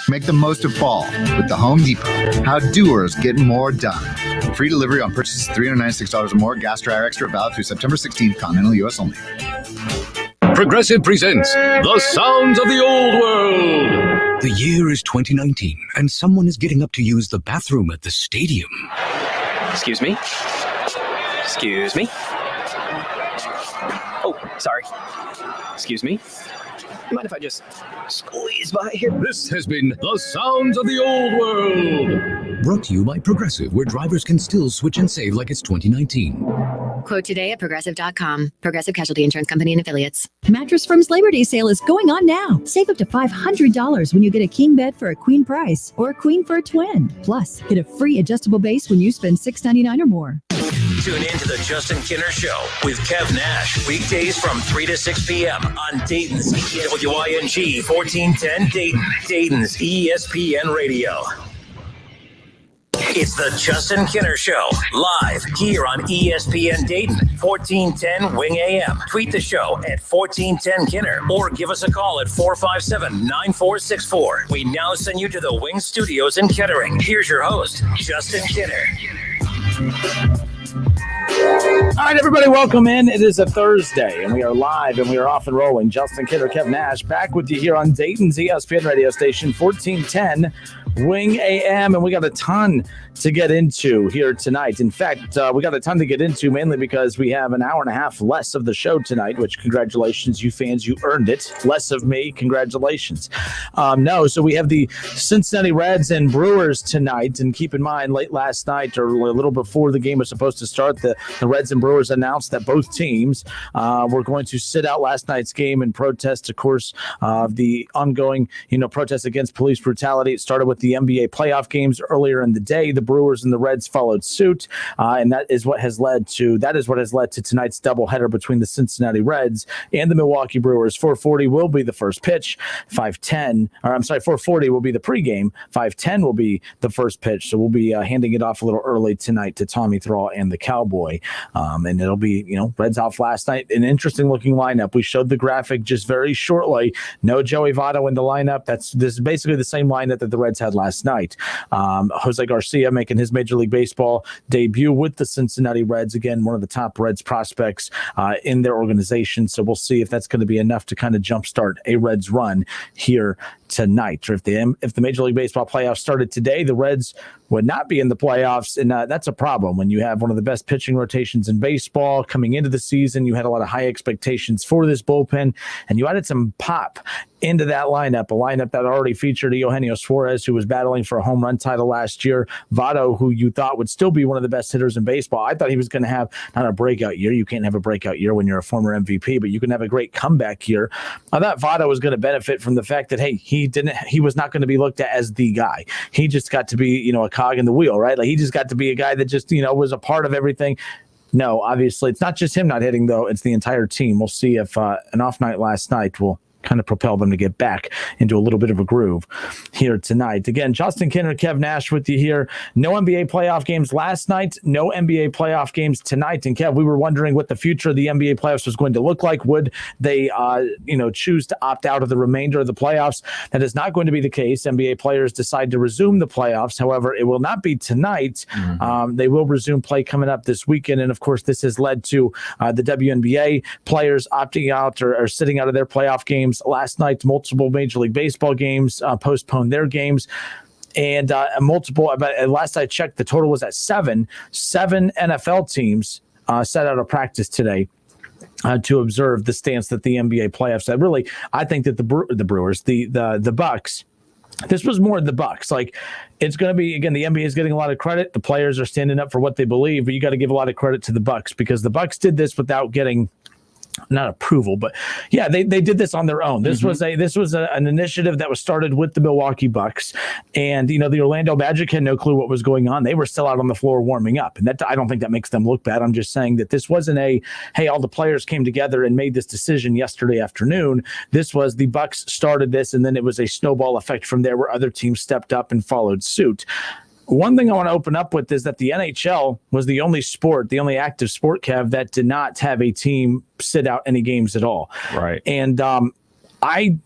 Make the most of fall with the Home Depot. How doers get more done. Free delivery on purchases $396 or more. Gas dryer extra valid through September 16th. Continental U.S. only. Progressive presents The Sounds of the Old World. The year is 2019, and someone is getting up to use the bathroom at the stadium. Excuse me? Excuse me? Oh, sorry. Excuse me? You mind if I just squeeze by here? This has been The Sounds of the Old World. Brought to you by Progressive, where drivers can still switch and save like it's 2019. Quote today at Progressive.com. Progressive Casualty Insurance Company and Affiliates. Mattress Firm's Labor Day sale is going on now. Save up to $500 when you get a king bed for a queen price or a queen for a twin. Plus, get a free adjustable base when you spend $6.99 or more. Tune in to the Justin Kinner Show with Kev Nash. Weekdays from 3 to 6 p.m. on Dayton's WYNG 1410 Dayton. Dayton's ESPN Radio. It's the Justin Kinner Show, live here on ESPN Dayton, 1410 Wing AM. Tweet the show at 1410 Kinner or give us a call at 457-9464. We now send you to the Wing Studios in Kettering. Here's your host, Justin Kinner. All right, everybody, welcome in. It is a Thursday, and we are live, and we are off and rolling. Justin Kidder, Kev Nash, back with you here on Dayton's ESPN radio station, 1410 Wing AM, and we got a ton to get into here tonight. In fact, we got a ton to get into, mainly because we have an hour and a half less of the show tonight, which congratulations, you fans, you earned it. Less of me, congratulations. So we have the Cincinnati Reds and Brewers tonight, and keep in mind, late last night, or a little before the game was supposed to start, the Reds and Brewers announced that both teams were going to sit out last night's game in protest, of course, of the ongoing, protest against police brutality. It started with the NBA playoff games earlier in the day. The Brewers and the Reds followed suit, and that is what has led to tonight's doubleheader between the Cincinnati Reds and the Milwaukee Brewers. 4:40 will be the first pitch. 4:40 will be the pregame. 5:10 will be the first pitch. So we'll be handing it off a little early tonight to Tommy Thrall and the Cowboy. And it'll be, Reds off last night. An interesting looking lineup. We showed the graphic just very shortly. No Joey Votto in the lineup. This is basically the same lineup that the Reds had last night. Jose Garcia making his Major League Baseball debut with the Cincinnati Reds. Again, one of the top Reds prospects in their organization. So we'll see if that's going to be enough to kind of jumpstart a Reds run here tonight. Or if the Major League Baseball playoffs started today, the Reds would not be in the playoffs, and that's a problem when you have one of the best pitching rotations in baseball coming into the season. You had a lot of high expectations for this bullpen, and you added some pop into that lineup, a lineup that already featured Eugenio Suarez, who was battling for a home run title last year, Votto, who you thought would still be one of the best hitters in baseball. I thought he was going to have not a breakout year. You can't have a breakout year when you're a former MVP, but you can have a great comeback year. I thought Votto was going to benefit from the fact that, hey, he was not going to be looked at as the guy. He just got to be, a cog in the wheel, right? Like he just got to be a guy that just, was a part of everything. No, obviously it's not just him not hitting though. It's the entire team. We'll see if an off night last night will kind of propel them to get back into a little bit of a groove here tonight. Again, Justin Kinner, Kev Nash with you here. No NBA playoff games last night, no NBA playoff games tonight. And Kev, we were wondering what the future of the NBA playoffs was going to look like. Would they, choose to opt out of the remainder of the playoffs? That is not going to be the case. NBA players decide to resume the playoffs. However, it will not be tonight. They will resume play coming up this weekend. And of course, this has led to the WNBA players opting out or sitting out of their playoff games. Last night, multiple Major League Baseball games postponed their games. And last I checked, the total was at 7. 7 NFL teams set out of practice today to observe the stance that the NBA playoffs had. Really, I think that the Brewers, the Bucks, this was more the Bucks. Like, it's going to be, again, the NBA is getting a lot of credit. The players are standing up for what they believe, but you got to give a lot of credit to the Bucks because the Bucks did this without getting not approval, but yeah, they did this on their own. This was an initiative that was started with the Milwaukee Bucks, and the Orlando Magic had no clue what was going on. They were still out on the floor warming up, and that I don't think that makes them look bad. I'm just saying that this wasn't hey, all the players came together and made this decision yesterday afternoon. This was the Bucks started this, and then it was a snowball effect from there where other teams stepped up and followed suit. One thing I want to open up with is that the NHL was the only active sport, Kev, that did not have a team sit out any games at all. Right. And I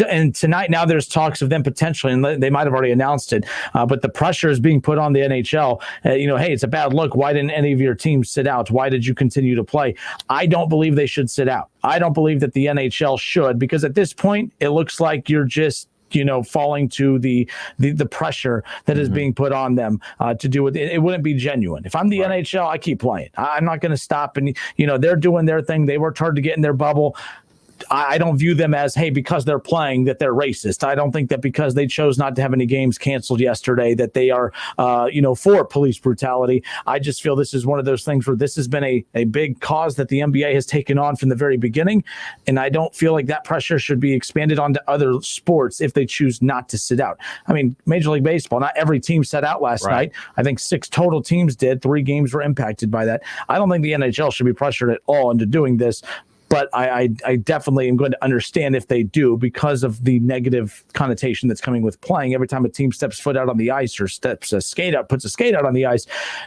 and tonight now there's talks of them potentially, and they might have already announced it, but the pressure is being put on the NHL. Hey, it's a bad look. Why didn't any of your teams sit out? Why did you continue to play? I don't believe they should sit out. I don't believe that the NHL should, because at this point it looks like you're just falling to the pressure that is being put on them to do with it. It wouldn't be genuine. If I'm the NHL, I keep playing. I'm not going to stop. And they're doing their thing. They worked hard to get in their bubble. I don't view them as, hey, because they're playing, that they're racist. I don't think that because they chose not to have any games canceled yesterday that they are, for police brutality. I just feel this is one of those things where this has been a big cause that the NBA has taken on from the very beginning, and I don't feel like that pressure should be expanded onto other sports if they choose not to sit out. I mean, Major League Baseball, not every team sat out last night. I think 6 total teams did. 3 games were impacted by that. I don't think the NHL should be pressured at all into doing this. But I definitely am going to understand if they do, because of the negative connotation that's coming with playing. Every time a team steps foot out on the ice or puts a skate out on the ice,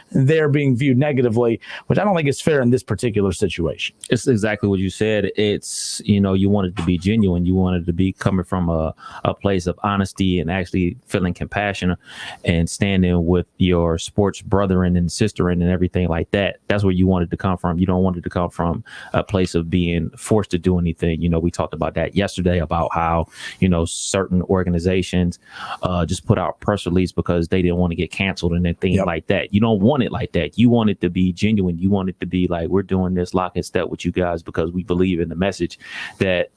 they're being viewed negatively, which I don't think is fair in this particular situation. It's exactly what you said. It's, you want it to be genuine. You want it to be coming from a place of honesty and actually feeling compassion and standing with your sports brethren and sisterin and everything like that. That's where you want it to come from. You don't want it to come from a place of being forced to do anything. We talked about that yesterday, about how, certain organizations just put out press release because they didn't want to get canceled and things like that. You don't want it like that. You want it to be genuine. You want it to be like, we're doing this lock and step with you guys because we believe in the message that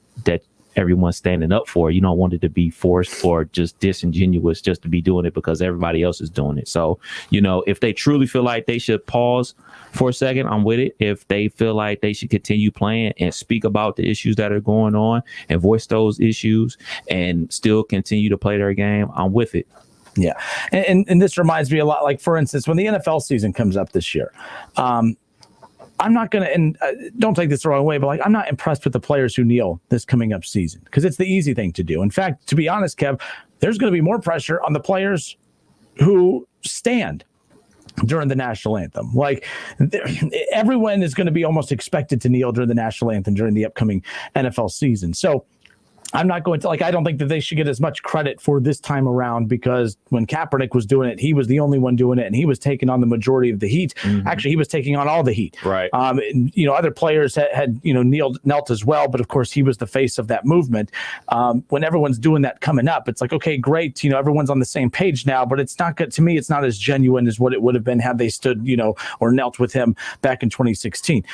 everyone's standing up for. You don't want it to be forced or just disingenuous just to be doing it because everybody else is doing it. So, if they truly feel like they should pause for a second, I'm with it. If they feel like they should continue playing and speak about the issues that are going on and voice those issues and still continue to play their game, I'm with it. Yeah. And this reminds me a lot, like, for instance, when the NFL season comes up this year, I'm not going to, and don't take this the wrong way, but I'm not impressed with the players who kneel this coming up season, because it's the easy thing to do. In fact, to be honest, Kev, there's going to be more pressure on the players who stand during the national anthem. Everyone is going to be almost expected to kneel during the national anthem during the upcoming NFL season. So I'm not going to, I don't think that they should get as much credit for this time around, because when Kaepernick was doing it, he was the only one doing it, and he was taking on the majority of the heat. Mm-hmm. Actually, he was taking on all the heat. Right. Other players had knelt as well, but of course he was the face of that movement. When everyone's doing that coming up, it's like, okay, great. Everyone's on the same page now, but it's not good. To me, it's not as genuine as what it would have been had they stood, or knelt with him back in 2016.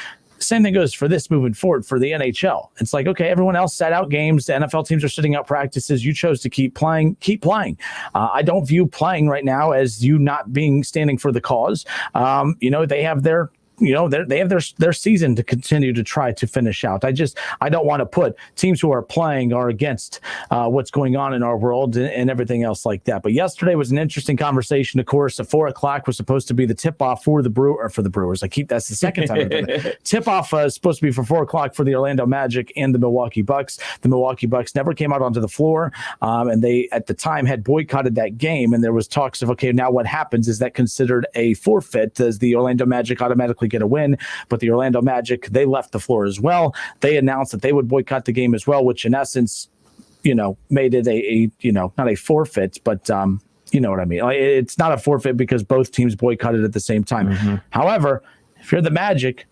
Same thing goes for this moving forward for the NHL. It's like, okay, everyone else sat out games. The NFL teams are sitting out practices. You chose to keep playing. Keep playing. I don't view playing right now as you not standing for the cause. They have their they have their season to continue to try to finish out. I don't want to put teams who are playing are against what's going on in our world and everything else like that. But yesterday was an interesting conversation. Of course, at 4:00 was supposed to be the tip-off for the Brewers. That's the second time I've done it. Tip-off is supposed to be for 4:00 for the Orlando Magic and the Milwaukee Bucks. The Milwaukee Bucks never came out onto the floor, and they at the time had boycotted that game. And there was talks of, okay, now what happens? Is that considered a forfeit? Does the Orlando Magic automatically get a win? But the Orlando Magic, they left the floor as well. They announced that they would boycott the game as well, which in essence, made it a not a forfeit, but you know what I mean? It's not a forfeit because both teams boycotted at the same time. Mm-hmm. However, if you're the Magic,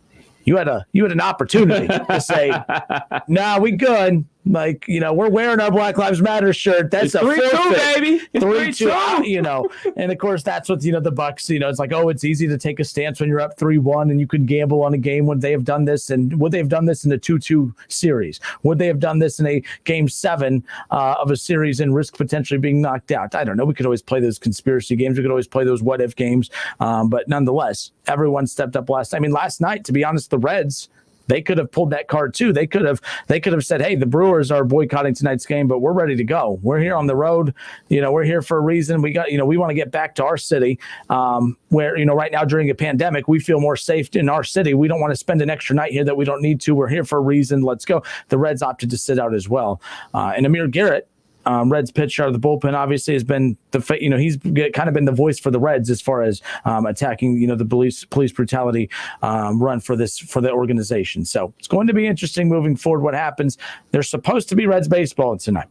you had an opportunity to say, nah, we good. We're wearing our Black Lives Matter shirt. That's a 3-2, baby. 3-2. And of course that's what, the Bucks, it's like, oh, it's easy to take a stance when you're up 3-1 and you can gamble on a game. Would they have done this? And would they have done this in a 2-2 series? Would they have done this in a game 7 of a series and risk potentially being knocked out? I don't know. We could always play those conspiracy games. We could always play those what if games. But nonetheless, everyone stepped up last night, to be honest, the Reds, they could have pulled that card too. They could have said, hey, the Brewers are boycotting tonight's game, but we're ready to go. We're here on the road. We're here for a reason. We got, we want to get back to our city where, right now during a pandemic, we feel more safe in our city. We don't want to spend an extra night here that we don't need to. We're here for a reason. Let's go. The Reds opted to sit out as well. And Amir Garrett, Reds pitcher out of the bullpen, obviously has been he's kind of been the voice for the Reds as far as attacking, the police brutality run for the organization. So it's going to be interesting moving forward what happens. There's supposed to be Reds baseball tonight.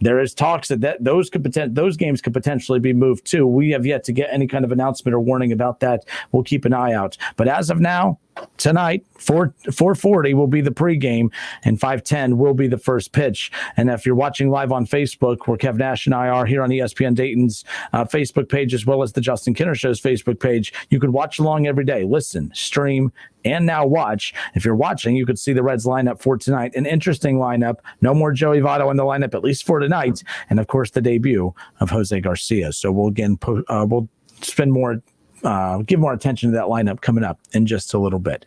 There is talks that those games could potentially be moved too. We have yet to get any kind of announcement or warning about that. We'll keep an eye out. But as of now, tonight, 4:40 will be the pregame, and 5:10 will be the first pitch. And if you're watching live on Facebook, where Kev Nash and I are here on ESPN Dayton's Facebook page, as well as the Justin Kinner Show's Facebook page, you could watch along every day. Listen, stream, and now watch. If you're watching, you could see the Reds lineup for tonight. An interesting lineup. No more Joey Votto in the lineup, at least for tonight. And, of course, the debut of Jose Garcia. So we'll give more attention to that lineup coming up in just a little bit.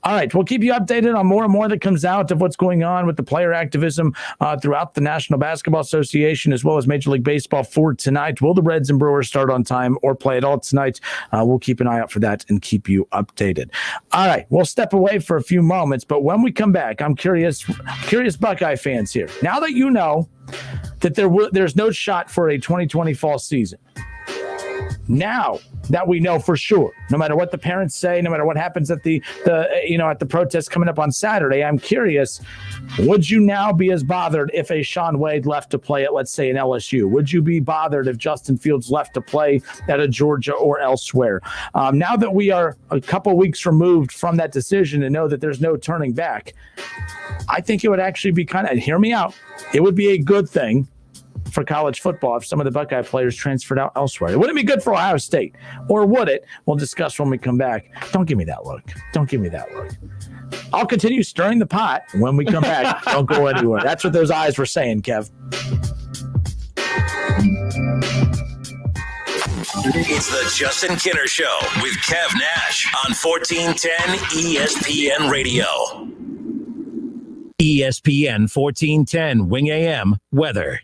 All right, we'll keep you updated on more and more that comes out of what's going on with the player activism throughout the National Basketball Association as well as Major League Baseball for tonight. Will the Reds and Brewers start on time or play at all tonight? We'll keep an eye out for that and keep you updated. All right, we'll step away for a few moments, but when we come back, I'm curious Buckeye fans here. Now that you know that there's no shot for a 2020 fall season, now that we know for sure, no matter what the parents say, no matter what happens at the protest coming up on Saturday, I'm curious, would you now be as bothered if a Shaun Wade left to play at, let's say, an LSU? Would you be bothered if Justin Fields left to play at a Georgia or elsewhere? Now that we are a couple weeks removed from that decision and know that there's no turning back, I think it would actually be hear me out, it would be a good thing for college football if some of the Buckeye players transferred out elsewhere. It wouldn't be good for Ohio State, or would it? We'll discuss when we come back. Don't give me that look. I'll continue stirring the pot when we come back. Don't go anywhere. That's what those eyes were saying, Kev. It's the Justin Kinner Show with Kev Nash on 1410 ESPN Radio. ESPN 1410 Wing AM weather.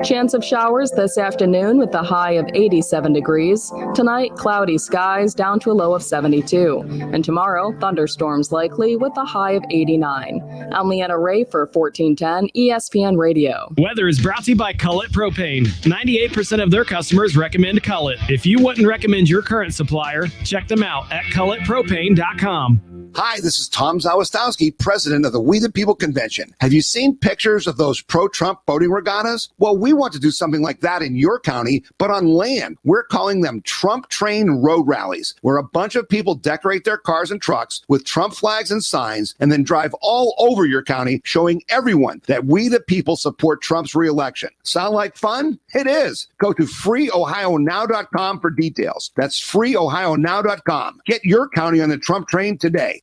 Chance of showers this afternoon with a high of 87 degrees. Tonight, cloudy skies down to a low of 72. And tomorrow, thunderstorms likely with a high of 89. I'm Leanna Ray for 1410 ESPN Radio. Weather is brought to you by Cullet Propane. 98% of their customers recommend Cullet. If you wouldn't recommend your current supplier, check them out at culletpropane.com. Hi, this is Tom Zawistowski, president of the We the People Convention. Have you seen pictures of those pro-Trump boating regattas? Well, we want to do something like that in your county, but on land. We're calling them Trump Train Road Rallies, where a bunch of people decorate their cars and trucks with Trump flags and signs and then drive all over your county, showing everyone that we the people support Trump's reelection. Sound like fun? It is. Go to freeohionow.com for details. That's freeohionow.com. Get your county on the Trump train today.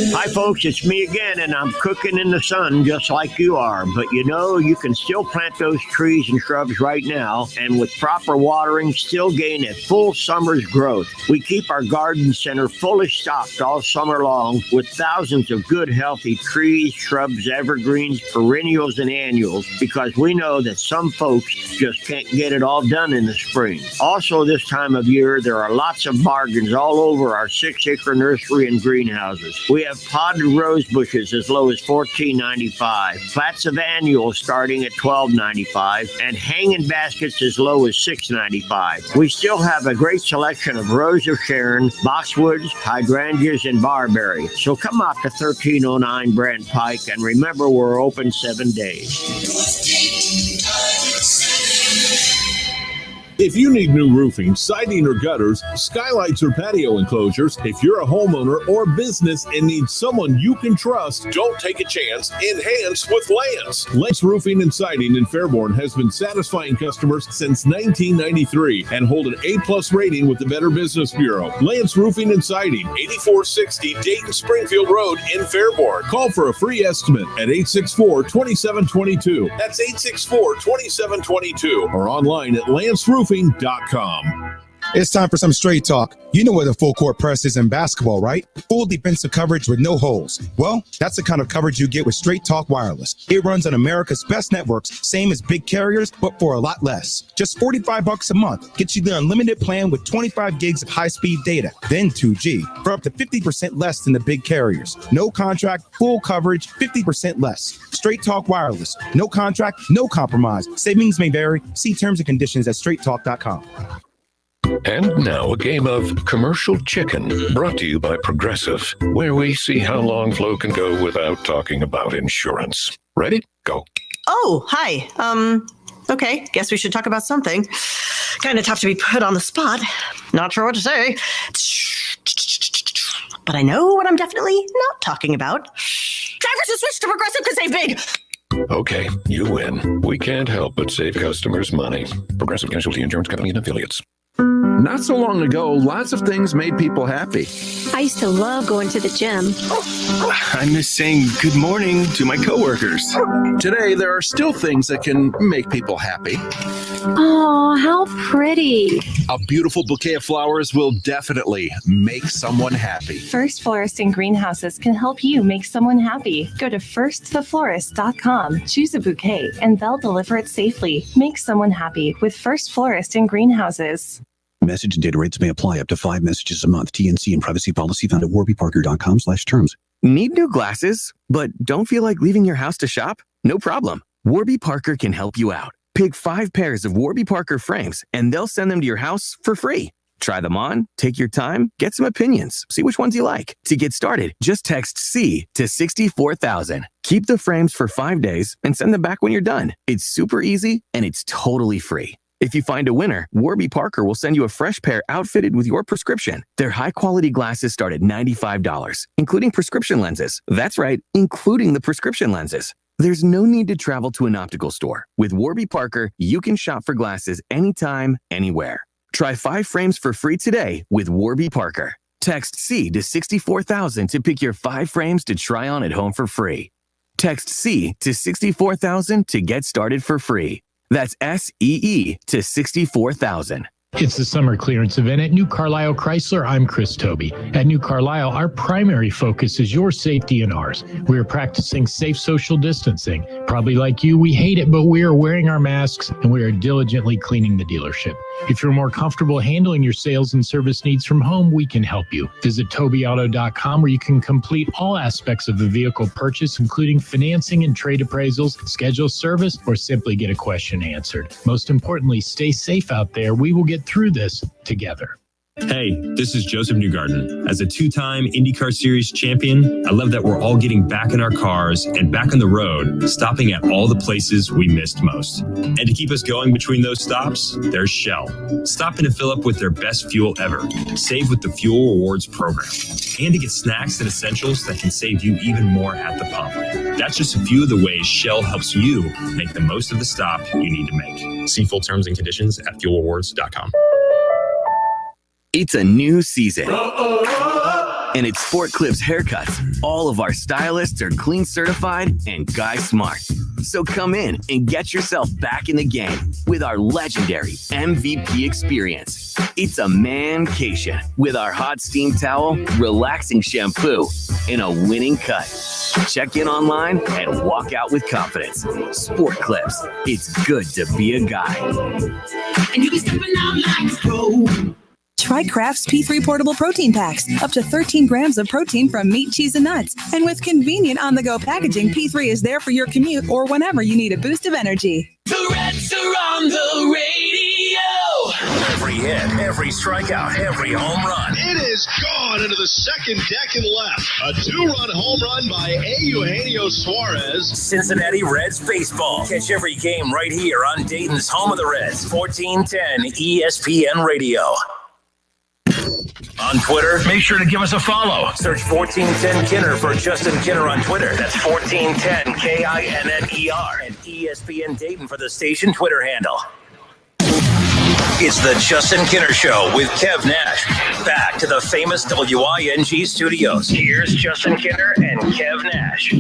Hi folks, it's me again, and I'm cooking in the sun just like you are. But you can still plant those trees and shrubs right now, and with proper watering, still gain a full summer's growth. We keep our garden center fully stocked all summer long with thousands of good, healthy trees, shrubs, evergreens, perennials, and annuals, because we know that some folks just can't get it all done in the spring. Also, this time of year, there are lots of bargains all over our 6-acre nursery and greenhouses. We have potted rose bushes as low as $14.95, plats of annuals starting at $12.95, and hanging baskets as low as $6.95. We still have a great selection of Rose of Sharon, boxwoods, hydrangeas, and barberry. So come out to 1309 Brant Pike, and remember, we're open 7 days. If you need new roofing, siding, or gutters, skylights, or patio enclosures, if you're a homeowner or business and need someone you can trust, don't take a chance. Enhance with Lance. Lance Roofing and Siding in Fairborn has been satisfying customers since 1993 and hold an A+ rating with the Better Business Bureau. Lance Roofing and Siding, 8460 Dayton Springfield Road in Fairborn. Call for a free estimate at 864-2722. That's 864-2722 or online at lanceroofing.com. It's time for some straight talk. You know what a full court press is in basketball, right? Full defensive coverage with no holes. Well, that's the kind of coverage you get with Straight Talk Wireless. It runs on America's best networks, same as big carriers, but for a lot less. Just $45 a month gets you the unlimited plan with 25 gigs of high-speed data, then 2G, for up to 50% less than the big carriers. No contract, full coverage, 50% less. Straight Talk Wireless. No contract, no compromise. Savings may vary. See terms and conditions at straighttalk.com. And now a game of commercial chicken brought to you by Progressive, where we see how long Flo can go without talking about insurance. Ready? Go. Oh, hi. Okay, guess we should talk about something. Kind of tough to be put on the spot. Not sure what to say. But I know what I'm definitely not talking about. Drivers who switch to Progressive can save big. Okay, you win. We can't help but save customers money. Progressive Casualty Insurance Company and Affiliates. Not so long ago, lots of things made people happy. I used to love going to the gym. I miss saying good morning to my coworkers. Today, there are still things that can make people happy. Oh, how pretty. A beautiful bouquet of flowers will definitely make someone happy. First Florist and Greenhouses can help you make someone happy. Go to firsttheflorist.com, choose a bouquet, and they'll deliver it safely. Make someone happy with First Florist and Greenhouses. Message and data rates may apply up to 5 messages a month. TNC and privacy policy found at warbyparker.com/terms. Need new glasses, but don't feel like leaving your house to shop? No problem. Warby Parker can help you out. Pick 5 pairs of Warby Parker frames, and they'll send them to your house for free. Try them on, take your time, get some opinions, see which ones you like. To get started, just text C to 64,000. Keep the frames for 5 days and send them back when you're done. It's super easy, and it's totally free. If you find a winner, Warby Parker will send you a fresh pair outfitted with your prescription. Their high-quality glasses start at $95, including prescription lenses. That's right, including the prescription lenses. There's no need to travel to an optical store. With Warby Parker, you can shop for glasses anytime, anywhere. Try 5 frames for free today with Warby Parker. Text C to 64,000 to pick your 5 frames to try on at home for free. Text C to 64,000 to get started for free. That's SEE to 64,000. It's the summer clearance event at New Carlisle Chrysler. I'm Chris Toby. At New Carlisle, our primary focus is your safety and ours. We are practicing safe social distancing. Probably like you, we hate it, but we are wearing our masks and we are diligently cleaning the dealership. If you're more comfortable handling your sales and service needs from home, we can help you. Visit TobyAuto.com where you can complete all aspects of the vehicle purchase, including financing and trade appraisals, schedule service, or simply get a question answered. Most importantly, stay safe out there. We will get through this together. Hey, this is Joseph Newgarden. As a 2-time IndyCar Series champion, I love that we're all getting back in our cars and back on the road, stopping at all the places we missed most. And to keep us going between those stops, there's Shell. Stop in to fill up with their best fuel ever. Save with the Fuel Rewards program. And to get snacks and essentials that can save you even more at the pump. That's just a few of the ways Shell helps you make the most of the stop you need to make. See full terms and conditions at fuelrewards.com. It's a new season. And at Sport Clips Haircuts, all of our stylists are clean certified and guy smart. So come in and get yourself back in the game with our legendary MVP experience. It's a mancation with our hot steam towel, relaxing shampoo, and a winning cut. Check in online and walk out with confidence. Sport Clips, it's good to be a guy. And you be stepping out like a pro. Try Kraft's P3 portable protein packs, up to 13 grams of protein from meat, cheese, and nuts. And with convenient on-the-go packaging, P3 is there for your commute or whenever you need a boost of energy. The Reds are on the radio. Every hit, every strikeout, every home run. It is gone into the second deck and left. A 2-run home run by Eugenio Suarez. Cincinnati Reds baseball. Catch every game right here on Dayton's home of the Reds, 1410 ESPN Radio. On Twitter, make sure to give us a follow. Search 1410 Kinner for Justin Kinner on Twitter. That's 1410 KINNER. And ESPN Dayton for the station Twitter handle. It's the Justin Kinner Show with Kev Nash. Back to the famous WING studios. Here's Justin Kinner and Kev Nash.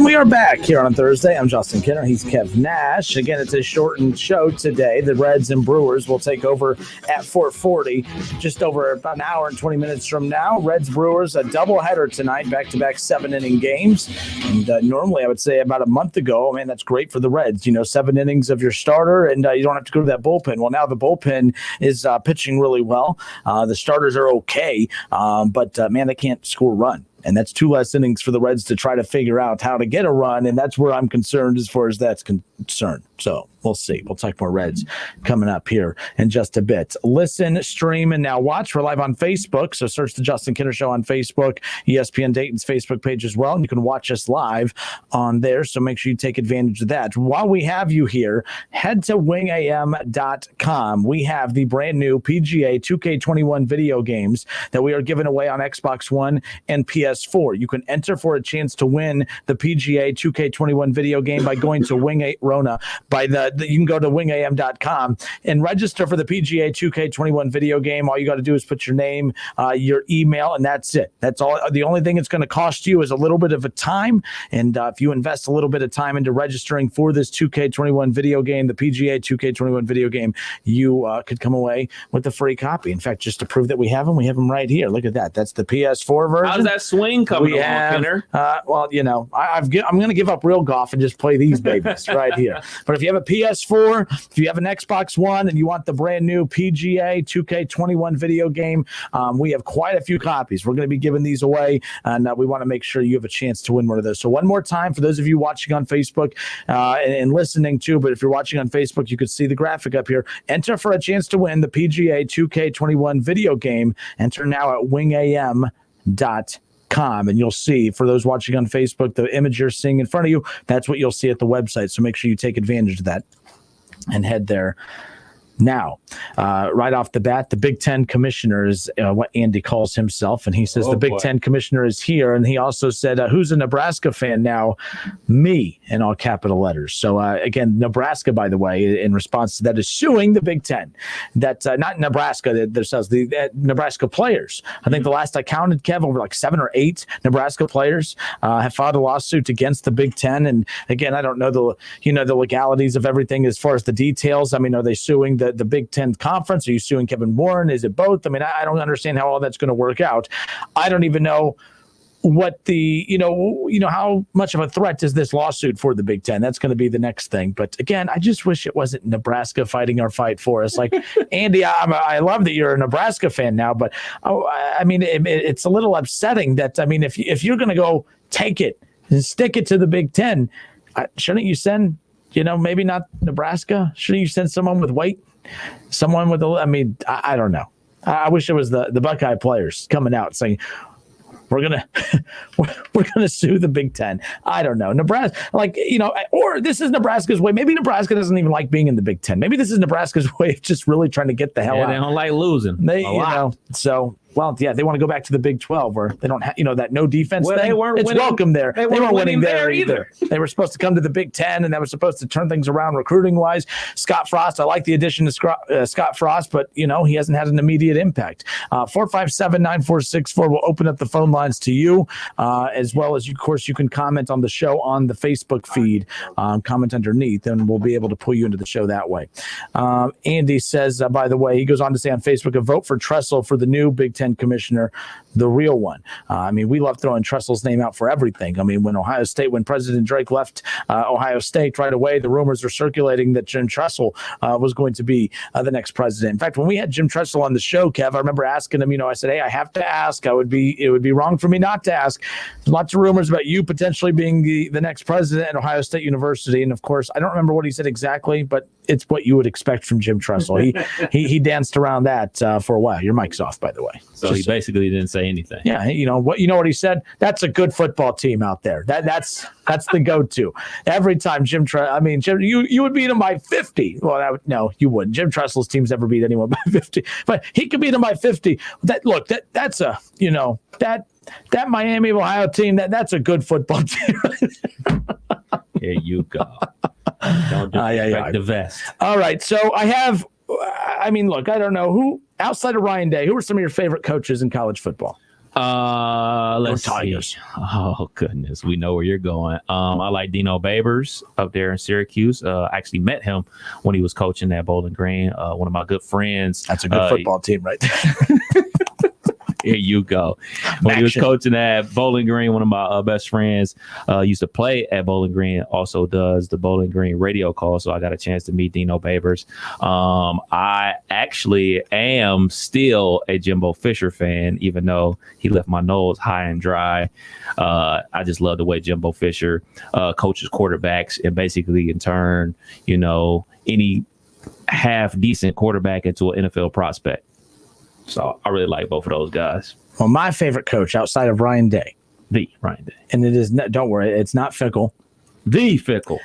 we are back here on Thursday. I'm Justin Kinner. He's Kev Nash. Again, it's a shortened show today. The Reds and Brewers will take over at 4:40, just over about an hour and 20 minutes from now. Reds Brewers, a doubleheader tonight, back-to-back 7-inning games. And normally, I would say about a month ago, man, that's great for the Reds. 7 innings of your starter, and you don't have to go to that bullpen. Well, now the bullpen is pitching really well. The starters are okay, but man, they can't score a run. And that's 2 less innings for the Reds to try to figure out how to get a run, and that's where I'm concerned as far as that's concerned. So we'll see. We'll talk more Reds coming up here in just a bit. Listen, stream, and now watch. We're live on Facebook, so search the Justin Kinner Show on Facebook, ESPN Dayton's Facebook page as well, and you can watch us live on there, so make sure you take advantage of that. While we have you here, head to wingam.com. We have the brand new PGA 2K21 video games that we are giving away on Xbox One and PS4. You can enter for a chance to win the PGA 2K21 video game by going to Rona. You can go to wingam.com and register for the PGA 2K21 video game. All you got to do is put your name, your email, and that's it. That's all. The only thing it's going to cost you is a little bit of a time. And if you invest a little bit of time into registering for this 2K21 video game, the PGA 2K21 video game, you could come away with a free copy. In fact, just to prove that we have them right here. Look at that. That's the PS4 version. How's that swing coming along, Kinner? Well, I'm going to give up real golf and just play these babies right here. But if you have a PS4, if you have an Xbox One, and you want the brand new PGA 2K21 video game, we have quite a few copies. We're going to be giving these away, and we want to make sure you have a chance to win one of those. So one more time, for those of you watching on Facebook and listening too, but if you're watching on Facebook, you could see the graphic up here. Enter for a chance to win the PGA 2K21 video game. Enter now at wingam.com. And you'll see, for those watching on Facebook, the image you're seeing in front of you, that's what you'll see at the website. So make sure you take advantage of that and head there. Now, right off the bat, the Big Ten commissioner is what Andy calls himself, and he says the Big Ten commissioner is here, and he also said, who's a Nebraska fan now? Me, in all capital letters. So, again, Nebraska, by the way, in response to that, is suing the Big Ten. That not Nebraska themselves, the Nebraska players. I think the last I counted, Kev, over like 7 or 8 Nebraska players have filed a lawsuit against the Big Ten. And again, I don't know the legalities of everything as far as the details. I mean, are they suing the Big Ten Conference? Are you suing Kevin Warren? Is it both? I mean, I don't understand how all that's going to work out. I don't even know what how much of a threat is this lawsuit for the Big Ten. That's going to be the next thing. But again, I just wish it wasn't Nebraska fighting our fight for us. Like, Andy, I love that you're a Nebraska fan now, but it's a little upsetting that, if you're going to go take it and stick it to the Big Ten, shouldn't you send, maybe not Nebraska? Shouldn't you send someone with weight? Someone with I don't know. I wish it was the Buckeye players coming out saying, we're gonna sue the Big Ten. I don't know. Nebraska, or this is Nebraska's way. Maybe Nebraska doesn't even like being in the Big Ten. Maybe this is Nebraska's way of just really trying to get the hell out. They don't like losing. So. Well, yeah, they want to go back to the Big 12 where they don't have, that no defense thing. They weren't it's winning, welcome there. They weren't winning there either. They were supposed to come to the Big 10, and that was supposed to turn things around recruiting-wise. Scott Frost, I like the addition to Scott Frost, but, he hasn't had an immediate impact. 457-9464 will open up the phone lines to you, as well as, of course, you can comment on the show on the Facebook feed, comment underneath, and we'll be able to pull you into the show that way. Andy says, by the way, he goes on to say on Facebook, a vote for Tressel for the new Big Ten commissioner, the real one. We love throwing Tressel's name out for everything. When President Drake left Ohio State right away, the rumors were circulating that Jim Tressel was going to be the next president. In fact, when we had Jim Tressel on the show, Kev, I remember asking him, I said, hey, I have to ask. It would be wrong for me not to ask. There's lots of rumors about you potentially being the next president at Ohio State University. And of course, I don't remember what he said exactly, but it's what you would expect from Jim Tressel. He danced around that for a while. Your mic's off, by the way. So he basically didn't say anything. Yeah, what he said? That's a good football team out there. That's the go-to. Every time Jim, you would beat him by 50. Well, no, you wouldn't. Jim Tressel's teams never beat anyone by 50, but he could beat him by 50. That's a that Miami of Ohio team. That's a good football team. Here you go. Don't disrespect the vest. All right, so I have. I don't know who outside of Ryan Day. Who are some of your favorite coaches in college football? Let's see. Oh goodness, we know where you're going. I like Dino Babers up there in Syracuse. I actually met him when he was coaching at Bowling Green. One of my good friends. That's a good football team, right there. Here you go. When he was coaching at Bowling Green, one of my best friends used to play at Bowling Green, also does the Bowling Green radio call. So I got a chance to meet Dino Babers. I actually am still a Jimbo Fisher fan, even though he left my nose high and dry. I just love the way Jimbo Fisher coaches quarterbacks and basically can turn, any half decent quarterback into an NFL prospect. So I really like both of those guys. Well, my favorite coach outside of Ryan Day. The Ryan Day. And it is not, don't worry, it's not Fickle. The Fickle.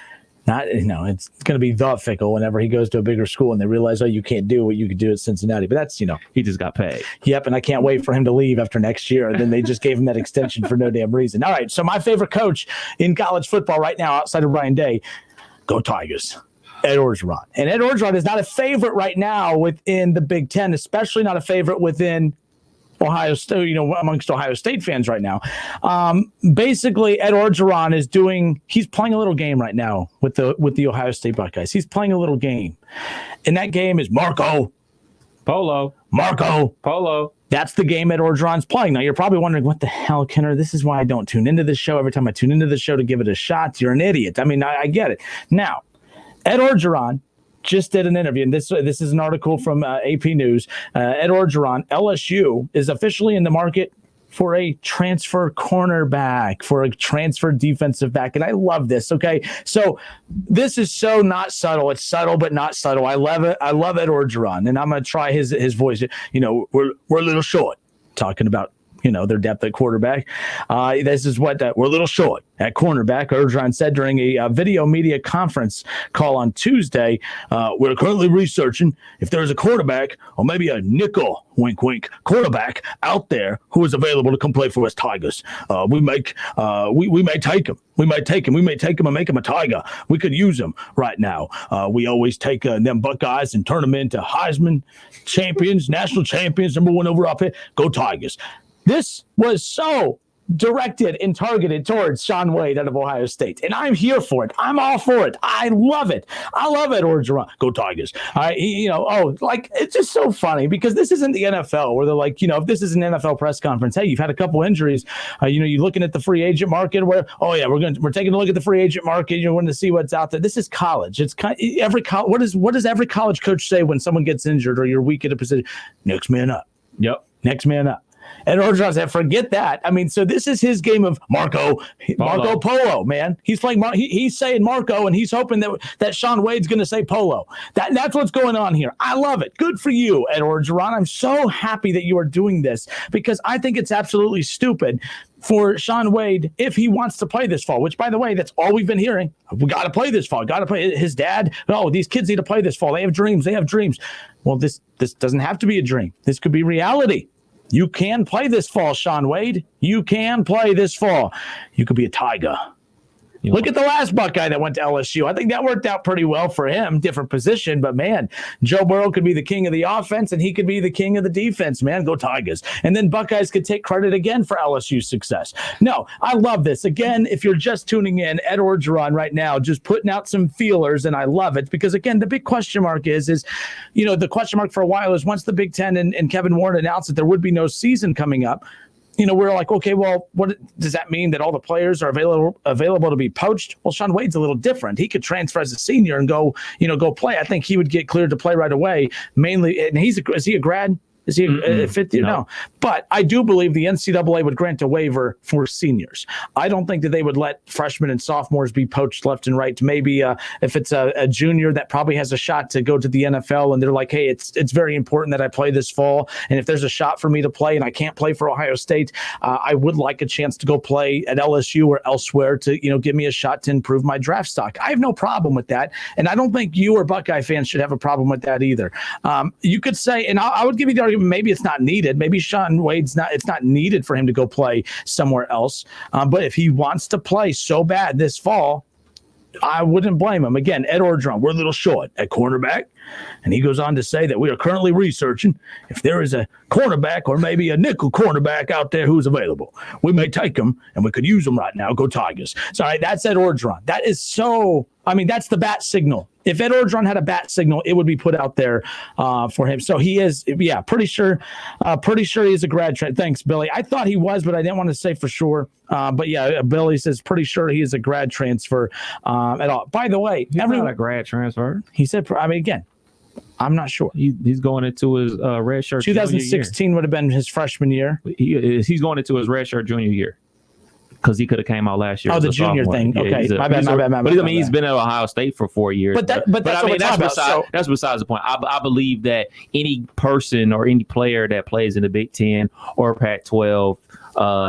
Not, it's going to be the Fickle whenever he goes to a bigger school and they realize, you can't do what you could do at Cincinnati. But that's, he just got paid. Yep. And I can't wait for him to leave after next year. And then they just gave him that extension for no damn reason. All right. So my favorite coach in college football right now, outside of Ryan Day, go Tigers. Ed Orgeron. And Ed Orgeron is not a favorite right now within the Big Ten, especially not a favorite within Ohio State, amongst Ohio State fans right now. Basically, Ed Orgeron he's playing a little game right now with the Ohio State Buckeyes. He's playing a little game. And that game is Marco Polo. That's the game Ed Orgeron's playing. Now, you're probably wondering, what the hell, Kenner? This is why I don't tune into this show. Every time I tune into the show to give it a shot, you're an idiot. I mean, I get it. Now, Ed Orgeron just did an interview, and this is an article from AP News. Ed Orgeron, LSU, is officially in the market for a transfer cornerback, for a transfer defensive back, and I love this, okay? So this is so not subtle. It's subtle but not subtle. I love it. I love Ed Orgeron, and I'm going to try his voice. We're a little short, talking about their depth at quarterback. This is what we're a little short at cornerback, Orgeron said during a video media conference call on Tuesday. We're currently researching if there's a quarterback or maybe a nickel, wink, wink, quarterback out there who is available to come play for us Tigers. We may take him. We may take him and make him a Tiger. We could use him right now. We always take them Buckeyes and turn them into Heisman champions, national champions, number one overall pick. Go Tigers. This was so directed and targeted towards Shaun Wade out of Ohio State. And I'm here for it. I'm all for it. I love it. I love Ed Orgeron. Go Tigers. It's just so funny because this isn't the NFL where they're like, if this is an NFL press conference, hey, you've had a couple injuries. You're looking at the free agent market where, we're taking a look at the free agent market. You're wanting to see what's out there. This is college. It's what does every college coach say when someone gets injured or you're weak at a position? Next man up. Yep. Next man up. And Orgeron said, forget that. I mean, so this is his game of Marco Polo, man. He's playing. He's saying Marco, and he's hoping that Shaun Wade's going to say Polo. That's what's going on here. I love it. Good for you, Ed Orgeron. I'm so happy that you are doing this because I think it's absolutely stupid for Shaun Wade if he wants to play this fall, which, by the way, that's all we've been hearing. We got to play this fall. Got to play. His dad, these kids need to play this fall. They have dreams. Well, this doesn't have to be a dream. This could be reality. You can play this fall, Shaun Wade. You can play this fall. You could be a Tiger. Look at the last Buckeye that went to LSU. I think that worked out pretty well for him. Different position, but man, Joe Burrow could be the king of the offense and he could be the king of the defense, man. Go Tigers. And then Buckeyes could take credit again for LSU's success. No, I love this. Again, if you're just tuning in, Ed Orgeron right now, just putting out some feelers, and I love it because, again, the big question mark is the question mark for a while is once the Big Ten and Kevin Warren announced that there would be no season coming up, we're like, okay, well, what does that mean that all the players are available to be poached? Well, Shaun Wade's a little different. He could transfer as a senior and go play. I think he would get cleared to play right away. Mainly, and is he a grad? Is he a fifth year? No. But I do believe the NCAA would grant a waiver for seniors. I don't think that they would let freshmen and sophomores be poached left and right. Maybe if it's a junior that probably has a shot to go to the NFL and they're like, hey, it's very important that I play this fall. And if there's a shot for me to play and I can't play for Ohio State, I would like a chance to go play at LSU or elsewhere to, give me a shot to improve my draft stock. I have no problem with that. And I don't think you or Buckeye fans should have a problem with that either. You could say, and I would give you the argument, maybe it's not needed. Maybe Shaun Wade's it's not needed for him to go play somewhere else. But if he wants to play so bad this fall, I wouldn't blame him. Again, Ed Orgeron, we're a little short at cornerback. And he goes on to say that we are currently researching if there is a cornerback or maybe a nickel cornerback out there who's available. We may take him, and we could use him right now. Go Tigers. Sorry, that's Ed Orgeron. That is so – I mean, that's the bat signal. If Ed Orgeron had a bat signal, it would be put out there for him. So he is, pretty sure he is a grad transfer. Thanks, Billy. I thought he was, but I didn't want to say for sure. But yeah, Billy says pretty sure he is a grad transfer at all. By the way, he's not a grad transfer. He said, I mean, again, I'm not sure. He's going into his red shirt. 2016 would have been his freshman year. He's going into his red shirt junior year. Because he could have came out last year. Oh, the junior thing. Yeah, okay, my bad. But I mean, he's been at Ohio State for 4 years. But that's what we're talking about. That's besides the point. I believe that any person or any player that plays in the Big Ten or Pac-12,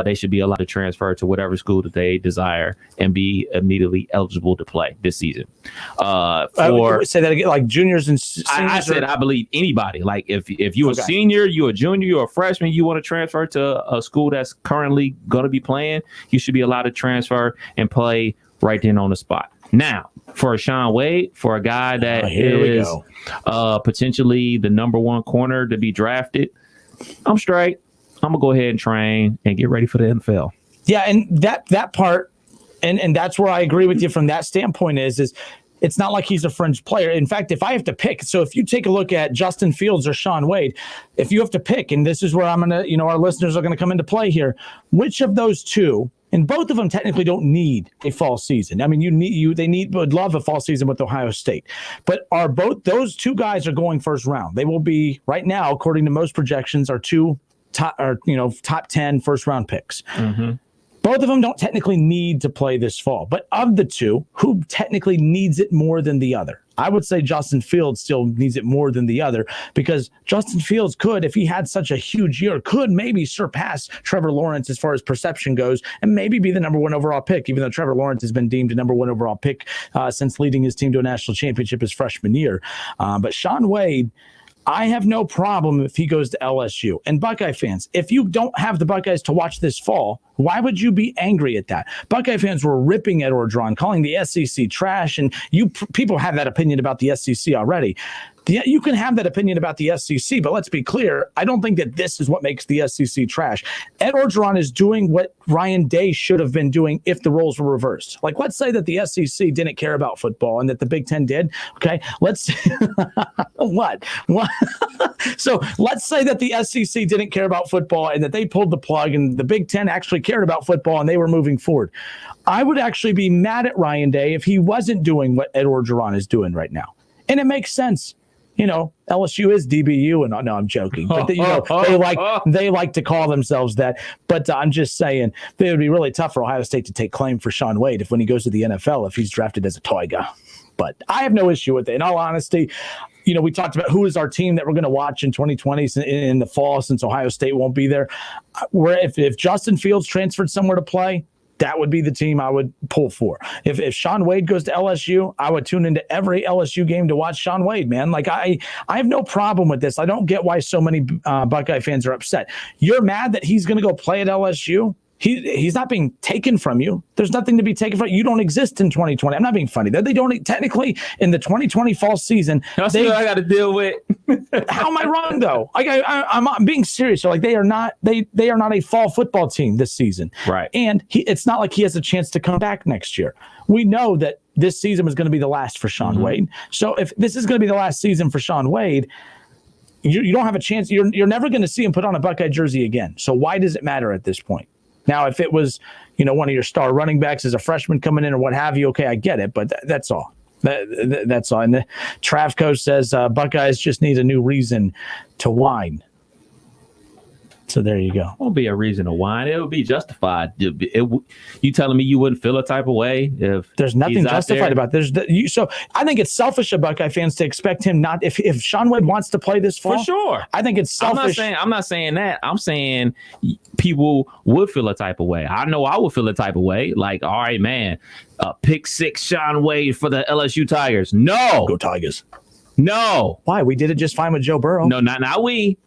they should be allowed to transfer to whatever school that they desire and be immediately eligible to play this season. Say that again, like juniors and seniors. I said I believe anybody. Like if you're a senior, you're a junior, you're a freshman, you want to transfer to a school that's currently going to be playing, you should be allowed to transfer and play right then on the spot. Now, for a Shaun Wade, for a guy that is potentially the number one corner to be drafted, I'm straight. I'm going to go ahead and train and get ready for the NFL. Yeah, and that part, and that's where I agree with you from that standpoint is it's not like he's a fringe player. In fact, if I have to pick, so if you take a look at Justin Fields or Shaun Wade, if you have to pick, and this is where I'm going to, our listeners are going to come into play here, which of those two, and both of them technically don't need a fall season. I mean, would love a fall season with Ohio State, but are both those two guys are going first round. They will be right now, according to most projections, are top 10 first round picks. Mm-hmm. Both of them don't technically need to play this fall, but of the two, who technically needs it more than the other? I would say Justin Fields still needs it more than the other because Justin Fields could, if he had such a huge year, could maybe surpass Trevor Lawrence as far as perception goes and maybe be the number one overall pick, even though Trevor Lawrence has been deemed a number one overall pick since leading his team to a national championship his freshman year. But Shaun Wade, I have no problem if he goes to LSU. And Buckeye fans, if you don't have the Buckeyes to watch this fall, why would you be angry at that? Buckeye fans were ripping Ed Orgeron, calling the SEC trash, and people have that opinion about the SEC already. You can have that opinion about the SEC, but let's be clear. I don't think that this is what makes the SEC trash. Ed Orgeron is doing what Ryan Day should have been doing if the roles were reversed. Like, let's say that the SEC didn't care about football and that the Big Ten did. Okay, let's what? So let's say that the SEC didn't care about football and that they pulled the plug and the Big Ten actually cared about football and they were moving forward. I would actually be mad at Ryan Day if he wasn't doing what Ed Orgeron is doing right now. And it makes sense. LSU is DBU, and no, I'm joking. But they like to call themselves that. But I'm just saying it would be really tough for Ohio State to take claim for Shaun Wade if when he goes to the NFL, if he's drafted as a Tiger. But I have no issue with it. In all honesty, we talked about who is our team that we're going to watch in 2020 in the fall since Ohio State won't be there. If Justin Fields transferred somewhere to play, that would be the team I would pull for. If Shaun Wade goes to LSU, I would tune into every LSU game to watch Shaun Wade, man. Like, I have no problem with this. I don't get why so many Buckeye fans are upset. You're mad that he's going to go play at LSU? He's not being taken from you. There's nothing to be taken from you. You don't exist in 2020. I'm not being funny. They don't technically in the 2020 fall season. That's what I got to deal with. How am I wrong though? I'm being serious. So like they are not a fall football team this season. Right. And it's not like he has a chance to come back next year. We know that this season was going to be the last for Shaun Wade. So if this is going to be the last season for Shaun Wade, you don't have a chance. You're never going to see him put on a Buckeye jersey again. So why does it matter at this point? Now, if it was, one of your star running backs as a freshman coming in or what have you, okay, I get it, but that's all. That's all. And the Travco says Buckeyes just need a new reason to whine. So there you go. It won't be a reason to whine. It would be justified. You telling me you wouldn't feel a type of way if there's nothing justified about this? So I think it's selfish of Buckeye fans to expect him not. If Shaun Wade wants to play this fall, for sure. I think it's selfish. I'm not saying that. I'm saying people would feel a type of way. I know I would feel a type of way. Like, all right, man, pick 6 Shaun Wade for the LSU Tigers. No, go Tigers. No, why? We did it just fine with Joe Burrow. No, not we.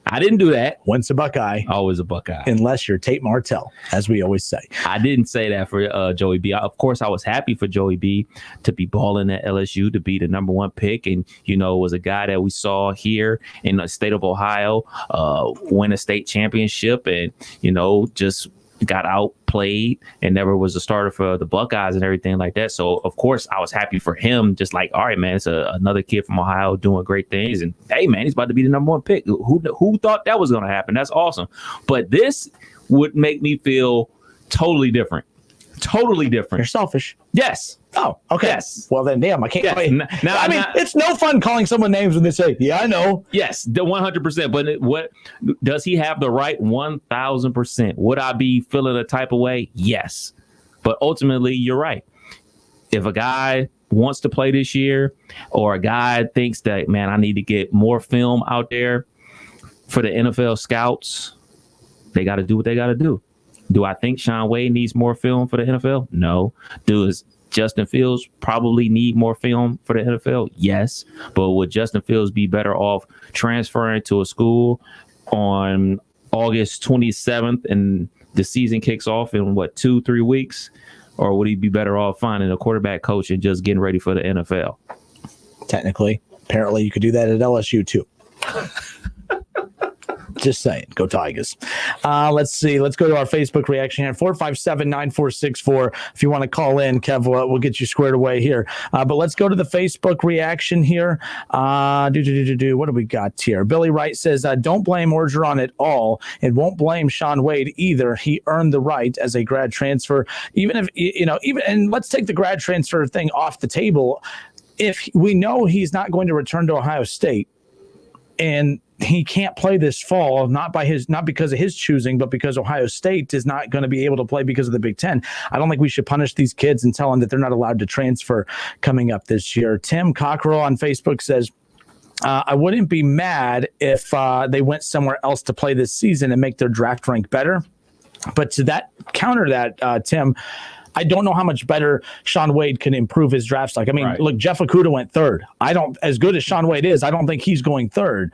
I didn't do that. Once a Buckeye. Always a Buckeye. Unless you're Tate Martell, as we always say. I didn't say that for Joey B. Of course, I was happy for Joey B to be balling at LSU, to be the number one pick. And, was a guy that we saw here in the state of Ohio win a state championship and, just got outplayed and never was a starter for the Buckeyes and everything like that. So, of course, I was happy for him. Just like, all right, man, it's another kid from Ohio doing great things. And, hey, man, he's about to be the number one pick. Who thought that was going to happen? That's awesome. But this would make me feel totally different. Totally different. You're selfish. Yes. Oh, okay. Yes. Well, then, damn, I can't. Yes. Now, it's no fun calling someone names when they say, yeah, I know. Yes, the 100%. But what does he have the right 1,000%? Would I be feeling a type of way? Yes. But ultimately, you're right. If a guy wants to play this year, or a guy thinks that, man, I need to get more film out there for the NFL scouts, they got to do what they got to do. Do I think Shaun Wade needs more film for the NFL? No. Does Justin Fields probably need more film for the NFL? Yes. But would Justin Fields be better off transferring to a school on August 27th and the season kicks off in 2-3 weeks? Or would he be better off finding a quarterback coach and just getting ready for the NFL? Technically, apparently you could do that at LSU too. Just saying. Go Tigers. Let's see. Let's go to our Facebook reaction here. 457-9464. If you want to call in, Kev, we'll get you squared away here. But let's go to the Facebook reaction here. What do we got here? Billy Wright says, don't blame Orgeron at all, and won't blame Shaun Wade either. He earned the right as a grad transfer. Even if, and let's take the grad transfer thing off the table. If we know he's not going to return to Ohio State, and he can't play this fall, not because of his choosing, but because Ohio State is not going to be able to play because of the Big Ten. I don't think we should punish these kids and tell them that they're not allowed to transfer coming up this year. Tim Cockrell on Facebook says, I wouldn't be mad if they went somewhere else to play this season and make their draft rank better. But to counter that, Tim, I don't know how much better Shaun Wade can improve his draft stock. I mean, Look, Jeff Okudah went third. As good as Shaun Wade is, I don't think he's going third.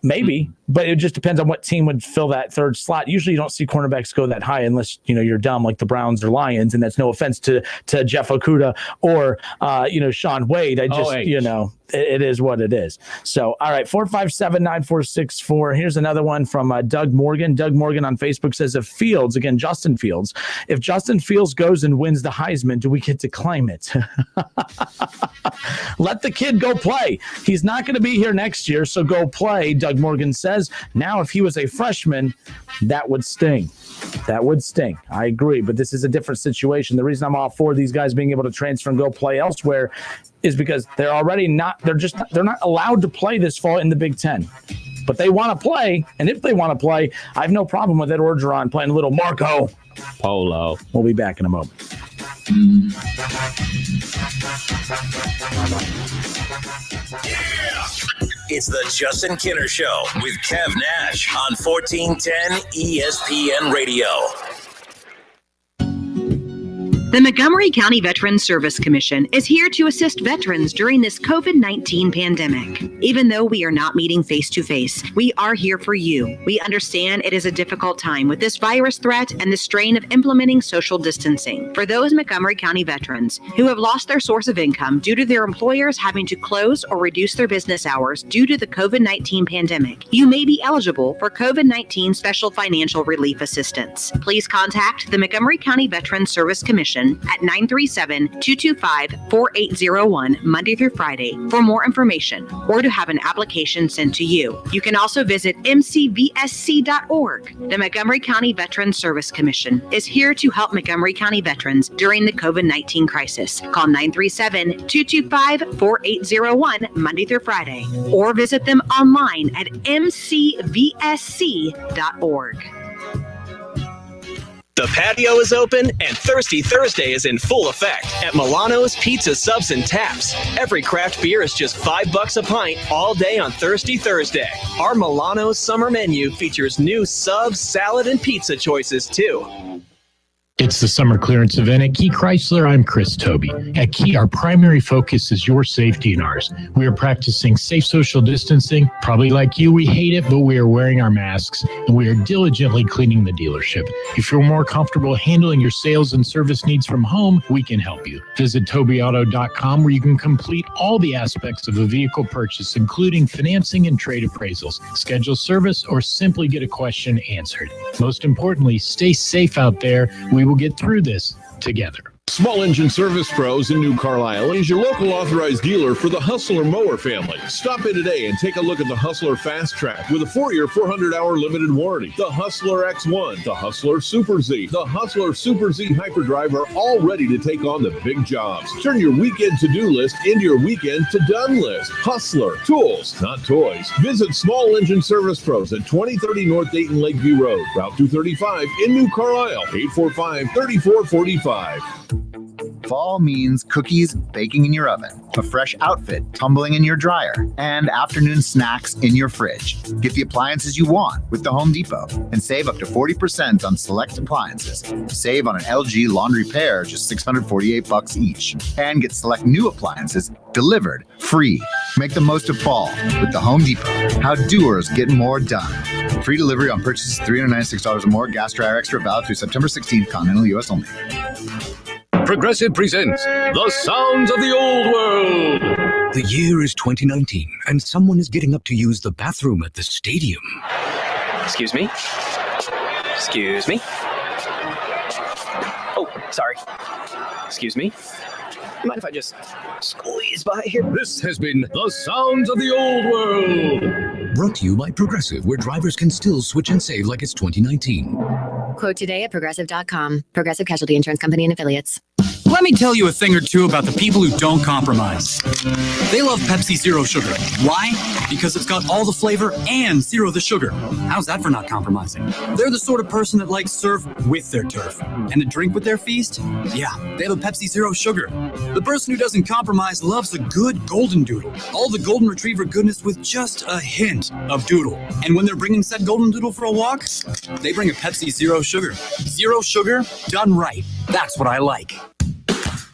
Maybe, but it just depends on what team would fill that third slot. Usually you don't see cornerbacks go that high unless, you're dumb like the Browns or Lions. And that's no offense to Jeff Okudah or, Shaun Wade. It is what it is. So, all right, 457-9464. Here's another one from Doug Morgan. Doug Morgan on Facebook says, Justin Fields, if Justin Fields goes and wins the Heisman, do we get to claim it? Let the kid go play. He's not going to be here next year, so go play, Doug Morgan says. Now, if he was a freshman, that would sting. That would sting. I agree, but this is a different situation. The reason I'm all for these guys being able to transfer and go play elsewhere is because they're not allowed to play this fall in the Big Ten. But they want to play, and if they want to play, I have no problem with Ed Orgeron playing a little Marco Polo. We'll be back in a moment. It's the Justin Kinner Show with Kev Nash on 1410 ESPN Radio. The Montgomery County Veterans Service Commission is here to assist veterans during this COVID-19 pandemic. Even though we are not meeting face-to-face, we are here for you. We understand it is a difficult time with this virus threat and the strain of implementing social distancing. For those Montgomery County veterans who have lost their source of income due to their employers having to close or reduce their business hours due to the COVID-19 pandemic, you may be eligible for COVID-19 special financial relief assistance. Please contact the Montgomery County Veterans Service Commission at 937-225-4801 Monday through Friday for more information or to have an application sent to you. You can also visit mcvsc.org. The Montgomery County Veterans Service Commission is here to help Montgomery County veterans during the COVID-19 crisis. Call 937-225-4801 Monday through Friday or visit them online at mcvsc.org. The patio is open and Thirsty Thursday is in full effect at Milano's Pizza Subs and Taps. Every craft beer is just $5 a pint all day on Thirsty Thursday. Our Milano's summer menu features new subs, salad, and pizza choices too. It's the summer clearance event at Key Chrysler. I'm Chris Toby. At Key, our primary focus is your safety and ours. We are practicing safe social distancing. Probably like you, we hate it, but we are wearing our masks and we are diligently cleaning the dealership. If you're more comfortable handling your sales and service needs from home, we can help you. Visit tobyauto.com where you can complete all the aspects of a vehicle purchase, including financing and trade appraisals, schedule service, or simply get a question answered. Most importantly, stay safe out there. We will get through this together. Small Engine Service Pros in New Carlisle is your local authorized dealer for the Hustler Mower family. Stop in today and take a look at the Hustler Fast Track with a 4-year, 400-hour limited warranty. The Hustler X1, the Hustler Super Z, the Hustler Super Z Hyperdrive are all ready to take on the big jobs. Turn your weekend to-do list into your weekend to-done list. Hustler, tools, not toys. Visit Small Engine Service Pros at 2030 North Dayton Lakeview Road, Route 235 in New Carlisle, 845-3445. Fall means cookies baking in your oven, a fresh outfit tumbling in your dryer, and afternoon snacks in your fridge. Get the appliances you want with the Home Depot and save up to 40% on select appliances. Save on an LG laundry pair, just $648 each, and get select new appliances delivered free. Make the most of fall with the Home Depot. How doers get more done. Free delivery on purchases $396 or more. Gas dryer extra valid through September 16th. Continental U.S. only. Progressive presents The Sounds of the Old World. The year is 2019, and someone is getting up to use the bathroom at the stadium. Excuse me? Excuse me? Oh, sorry. Excuse me? You mind if I just squeeze by here? This has been The Sounds of the Old World. Brought to you by Progressive, where drivers can still switch and save like it's 2019. Quote today at Progressive.com. Progressive Casualty Insurance Company and Affiliates. Let me tell you a thing or two about the people who don't compromise. They love Pepsi Zero Sugar. Why? Because it's got all the flavor and zero the sugar. How's that for not compromising? They're the sort of person that likes surf with their turf. And a drink with their feast? Yeah, they have a Pepsi Zero Sugar. The person who doesn't compromise loves a good golden doodle. All the golden retriever goodness with just a hint of doodle. And when they're bringing said golden doodle for a walk, they bring a Pepsi Zero Sugar. Zero sugar, done right. That's what I like.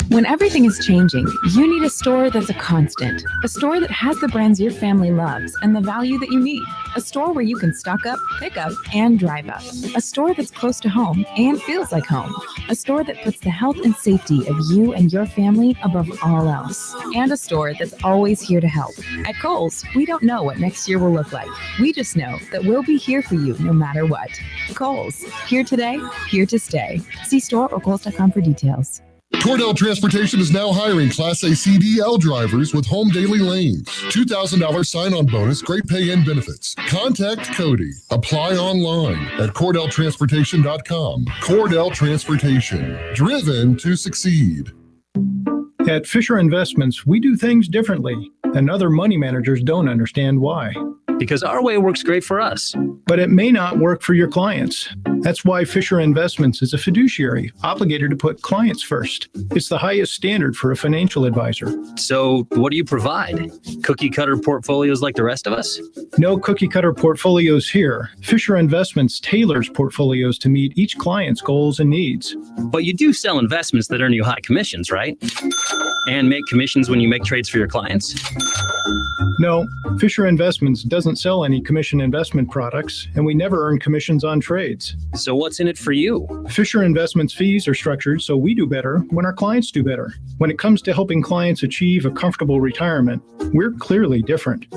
When everything is changing, you need a store that's a constant. A store that has the brands your family loves and the value that you need. A store where you can stock up, pick up, and drive up. A store that's close to home and feels like home. A store that puts the health and safety of you and your family above all else. And a store that's always here to help. At Kohl's, we don't know what next year will look like. We just know that we'll be here for you no matter what. Kohl's, here today, here to stay. See store or Kohls.com for details. Cordell Transportation is now hiring Class A CDL drivers with home daily lanes. $2,000 sign-on bonus, great pay and benefits. Contact Cody. Apply online at CordellTransportation.com. Cordell Transportation. Driven to succeed. At Fisher Investments, we do things differently, and other money managers don't understand why. Because our way works great for us. But it may not work for your clients. That's why Fisher Investments is a fiduciary, obligated to put clients first. It's the highest standard for a financial advisor. So what do you provide? Cookie cutter portfolios like the rest of us? No cookie cutter portfolios here. Fisher Investments tailors portfolios to meet each client's goals and needs. But you do sell investments that earn you high commissions, right? And make commissions when you make trades for your clients? No, Fisher Investments doesn't sell any commission investment products, and we never earn commissions on trades. So what's in it for you? Fisher Investments fees are structured so we do better when our clients do better. When it comes to helping clients achieve a comfortable retirement, we're clearly different.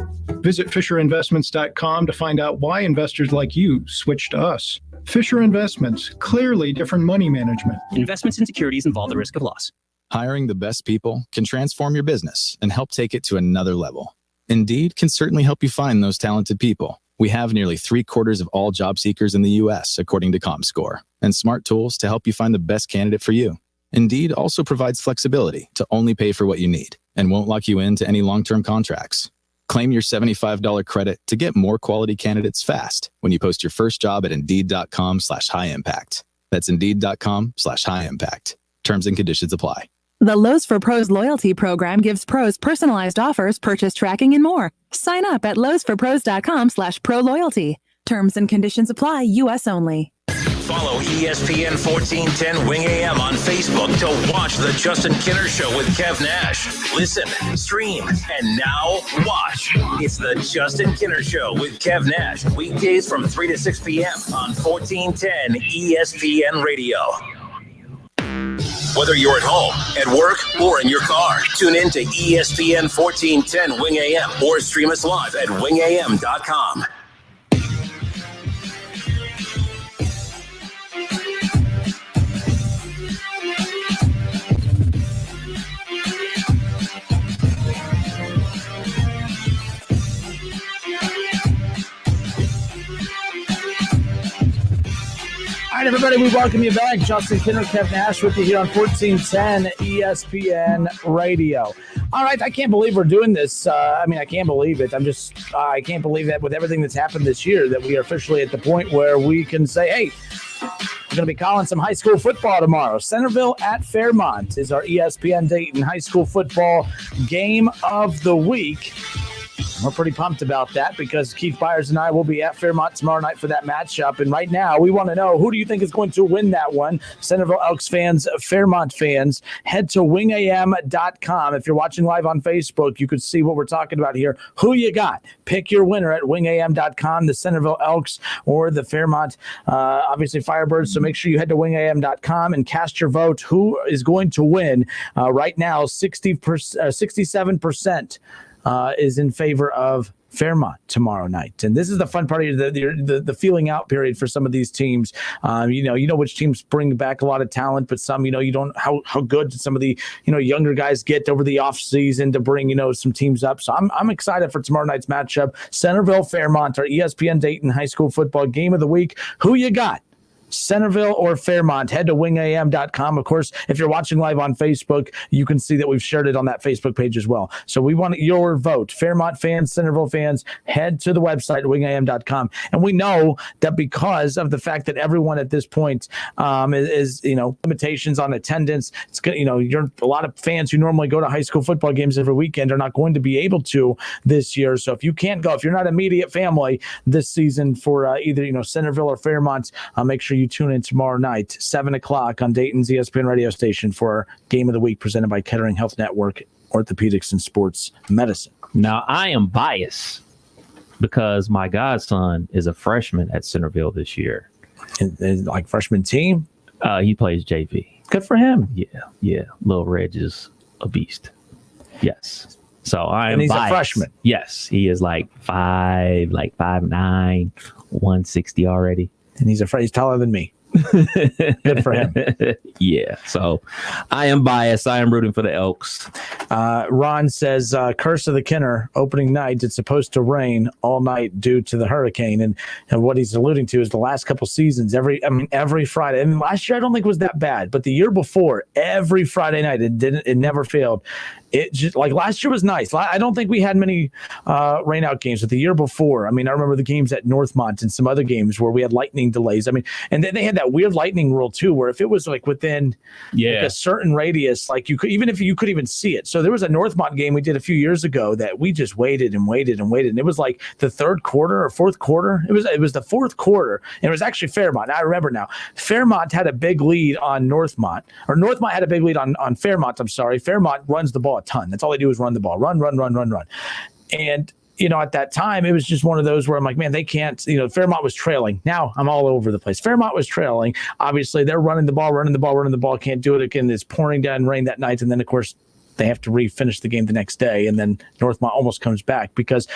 Visit FisherInvestments.com to find out why investors like you switch to us. Fisher Investments, clearly different money management. Investments in securities involve the risk of loss. Hiring the best people can transform your business and help take it to another level. Indeed can certainly help you find those talented people. We have nearly 3/4 of all job seekers in the U.S., according to ComScore, and smart tools to help you find the best candidate for you. Indeed also provides flexibility to only pay for what you need and won't lock you into any long-term contracts. Claim your $75 credit to get more quality candidates fast when you post your first job at Indeed.com/high-impact. That's Indeed.com/high-impact. Terms and conditions apply. The Lowe's for Pros loyalty program gives pros personalized offers, purchase tracking, and more. Sign up at lowesforpros.com/pro loyalty. Terms and conditions apply, U.S. only. Follow ESPN 1410 Wing AM on Facebook to watch The Justin Kinner Show with Kev Nash. Listen, stream, and now watch. It's The Justin Kinner Show with Kev Nash. Weekdays from 3 to 6 p.m. on 1410 ESPN Radio. Whether you're at home, at work, or in your car, tune in to ESPN 1410 Wing AM or stream us live at wingam.com. All right, everybody, we welcome you back. Justin Kinner, Kev Nash with you here on 1410 ESPN Radio. All right, I can't believe we're doing this. I can't believe it. I can't believe that with everything that's happened this year that we are officially at the point where we can say, hey, we're going to be calling some high school football tomorrow. Centerville at Fairmont is our ESPN Dayton high school football game of the week. We're pretty pumped about that because Keith Byers and I will be at Fairmont tomorrow night for that matchup. And right now, we want to know, who do you think is going to win that one? Centerville Elks fans, Fairmont fans, head to wingam.com. If you're watching live on Facebook, you could see what we're talking about here. Who you got? Pick your winner at wingam.com, the Centerville Elks or the Fairmont, obviously Firebirds. So make sure you head to wingam.com and cast your vote. Who is going to win? Right now, 67% is in favor of Fairmont tomorrow night. And this is the fun part of the feeling out period for some of these teams. You know which teams bring back a lot of talent, but some, you don't how good some of the, younger guys get over the off season to bring, some teams up. So I'm excited for tomorrow night's matchup. Centerville, Fairmont, our ESPN Dayton high school football game of the week. Who you got? Centerville or Fairmont? Head to wingam.com. Of course, if you're watching live on Facebook, you can see that we've shared it on that Facebook page as well. So we want your vote. Fairmont fans, Centerville fans, head to the website, wingam.com. And we know that because of the fact that everyone at this point is limitations on attendance, it's good. You're a lot of fans who normally go to high school football games every weekend are not going to be able to this year. So if you can't go, if you're not immediate family this season for either Centerville or Fairmont, make sure you tune in tomorrow night, 7:00 on Dayton's ESPN radio station for our Game of the Week presented by Kettering Health Network, Orthopedics and Sports Medicine. Now, I am biased because my godson is a freshman at Centerville this year. And like freshman team? He plays JV. Good for him. Yeah. Little Reg is a beast. Yes. So I am And he's biased. a freshman. Yes. He is like 5'9", 160 already. And he's taller than me. Good for him. Yeah. So I am biased. I am rooting for the Elks. Ron says, Curse of the Kinner, opening night, it's supposed to rain all night due to the hurricane. And what he's alluding to is the last couple seasons, every Friday. And last year, I don't think it was that bad. But the year before, every Friday night, it never failed. It just, like last year was nice. I don't think we had many rain out games, but the year before, I remember the games at Northmont and some other games where we had lightning delays. And then they had that weird lightning rule too, where if it was like within like a certain radius, like you could, even if you could even see it. So there was a Northmont game we did a few years ago that we just waited and waited and waited. And it was like the third quarter or fourth quarter. It was the fourth quarter. And it was actually Fairmont. I remember now. Fairmont had a big lead on Northmont, or Northmont had a big lead on Fairmont. I'm sorry. Fairmont runs the ball a ton. That's all they do is run the ball. Run. And at that time, it was just one of those where I'm like, man, they can't, Fairmont was trailing. Now I'm all over the place. Fairmont was trailing. Obviously, they're running the ball. Can't do it again. It's pouring down rain that night. And then, of course, they have to refinish the game the next day. And then Northmont almost comes back because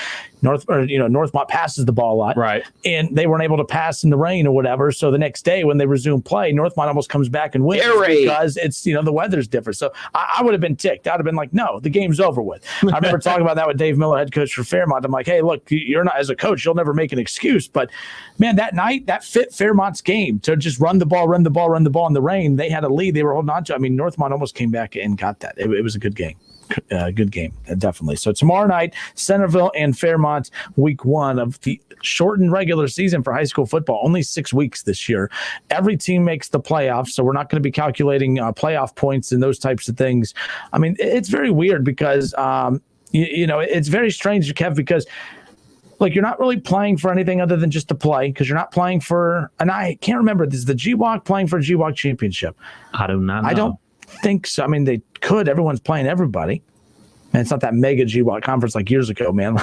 Northmont passes the ball a lot. Right. And they weren't able to pass in the rain or whatever. So the next day when they resume play, Northmont almost comes back and wins because it's, the weather's different. So I would have been ticked. I'd have been like, no, the game's over with. I remember talking about that with Dave Miller, head coach for Fairmont. I'm like, hey, look, you're not, as a coach, you'll never make an excuse. But man, that night, that fit Fairmont's game to just run the ball in the rain. They had a lead. They were holding on to. Northmont almost came back and got that. It was a good game. Good game, definitely. So tomorrow night, Centerville and Fairmont, week 1 of the shortened regular season for high school football. Only 6 weeks this year. Every team makes the playoffs, so we're not going to be calculating playoff points and those types of things. It's very weird because, it's very strange, Kev, because like you're not really playing for anything other than just to play, because you're not playing for, and I can't remember, this is the GWOC playing for a GWOC championship. I do not know. I don't think so. I mean, they could. Everyone's playing everybody. And it's not that mega GWOC conference like years ago, man.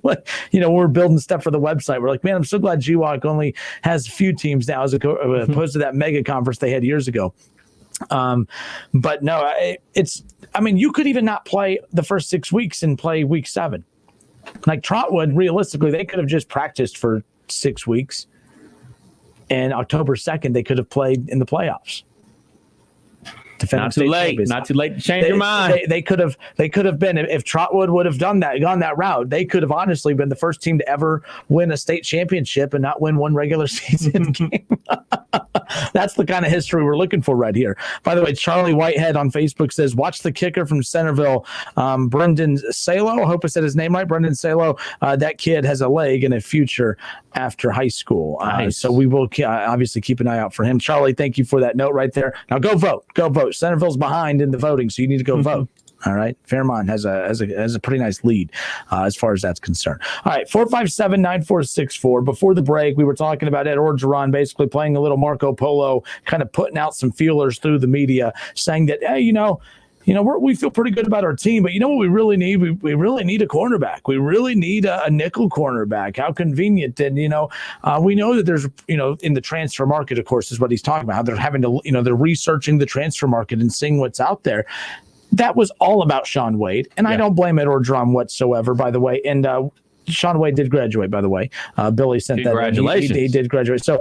Like, we're building stuff for the website. We're like, man, I'm so glad GWOC only has a few teams now as opposed to that mega conference they had years ago. But no, you could even not play the first 6 weeks and play week 7. Like Trotwood, realistically, they could have just practiced for 6 weeks. And October 2nd, they could have played in the playoffs. Not too late. Not too late to change your mind. They could have been, if Trotwood would have gone that route, they could have honestly been the first team to ever win a state championship and not win one regular season game. That's the kind of history we're looking for right here. By the way, Charlie Whitehead on Facebook says, watch the kicker from Centerville, Brendan Salo. I hope I said his name right. Brendan Salo. That kid has a leg and a future after high school. Nice. So we will obviously keep an eye out for him. Charlie, thank you for that note right there. Now go vote. Go vote. Centerville's behind in the voting, so you need to go vote. All right. Fairmont has a pretty nice lead as far as that's concerned. All right. 457-9464. Before the break, we were talking about Ed Orgeron basically playing a little Marco Polo, kind of putting out some feelers through the media, saying that, hey, we feel pretty good about our team, but you know what we really need? We really need a cornerback. We really need a nickel cornerback. How convenient. And, we know that there's, in the transfer market, of course, is what he's talking about, how they're having to, they're researching the transfer market and seeing what's out there. That was all about Sean Wade. And I don't blame Ed Orgeron whatsoever, by the way. And, Sean Wade did graduate, by the way. Billy sent that. Congratulations. He did graduate. So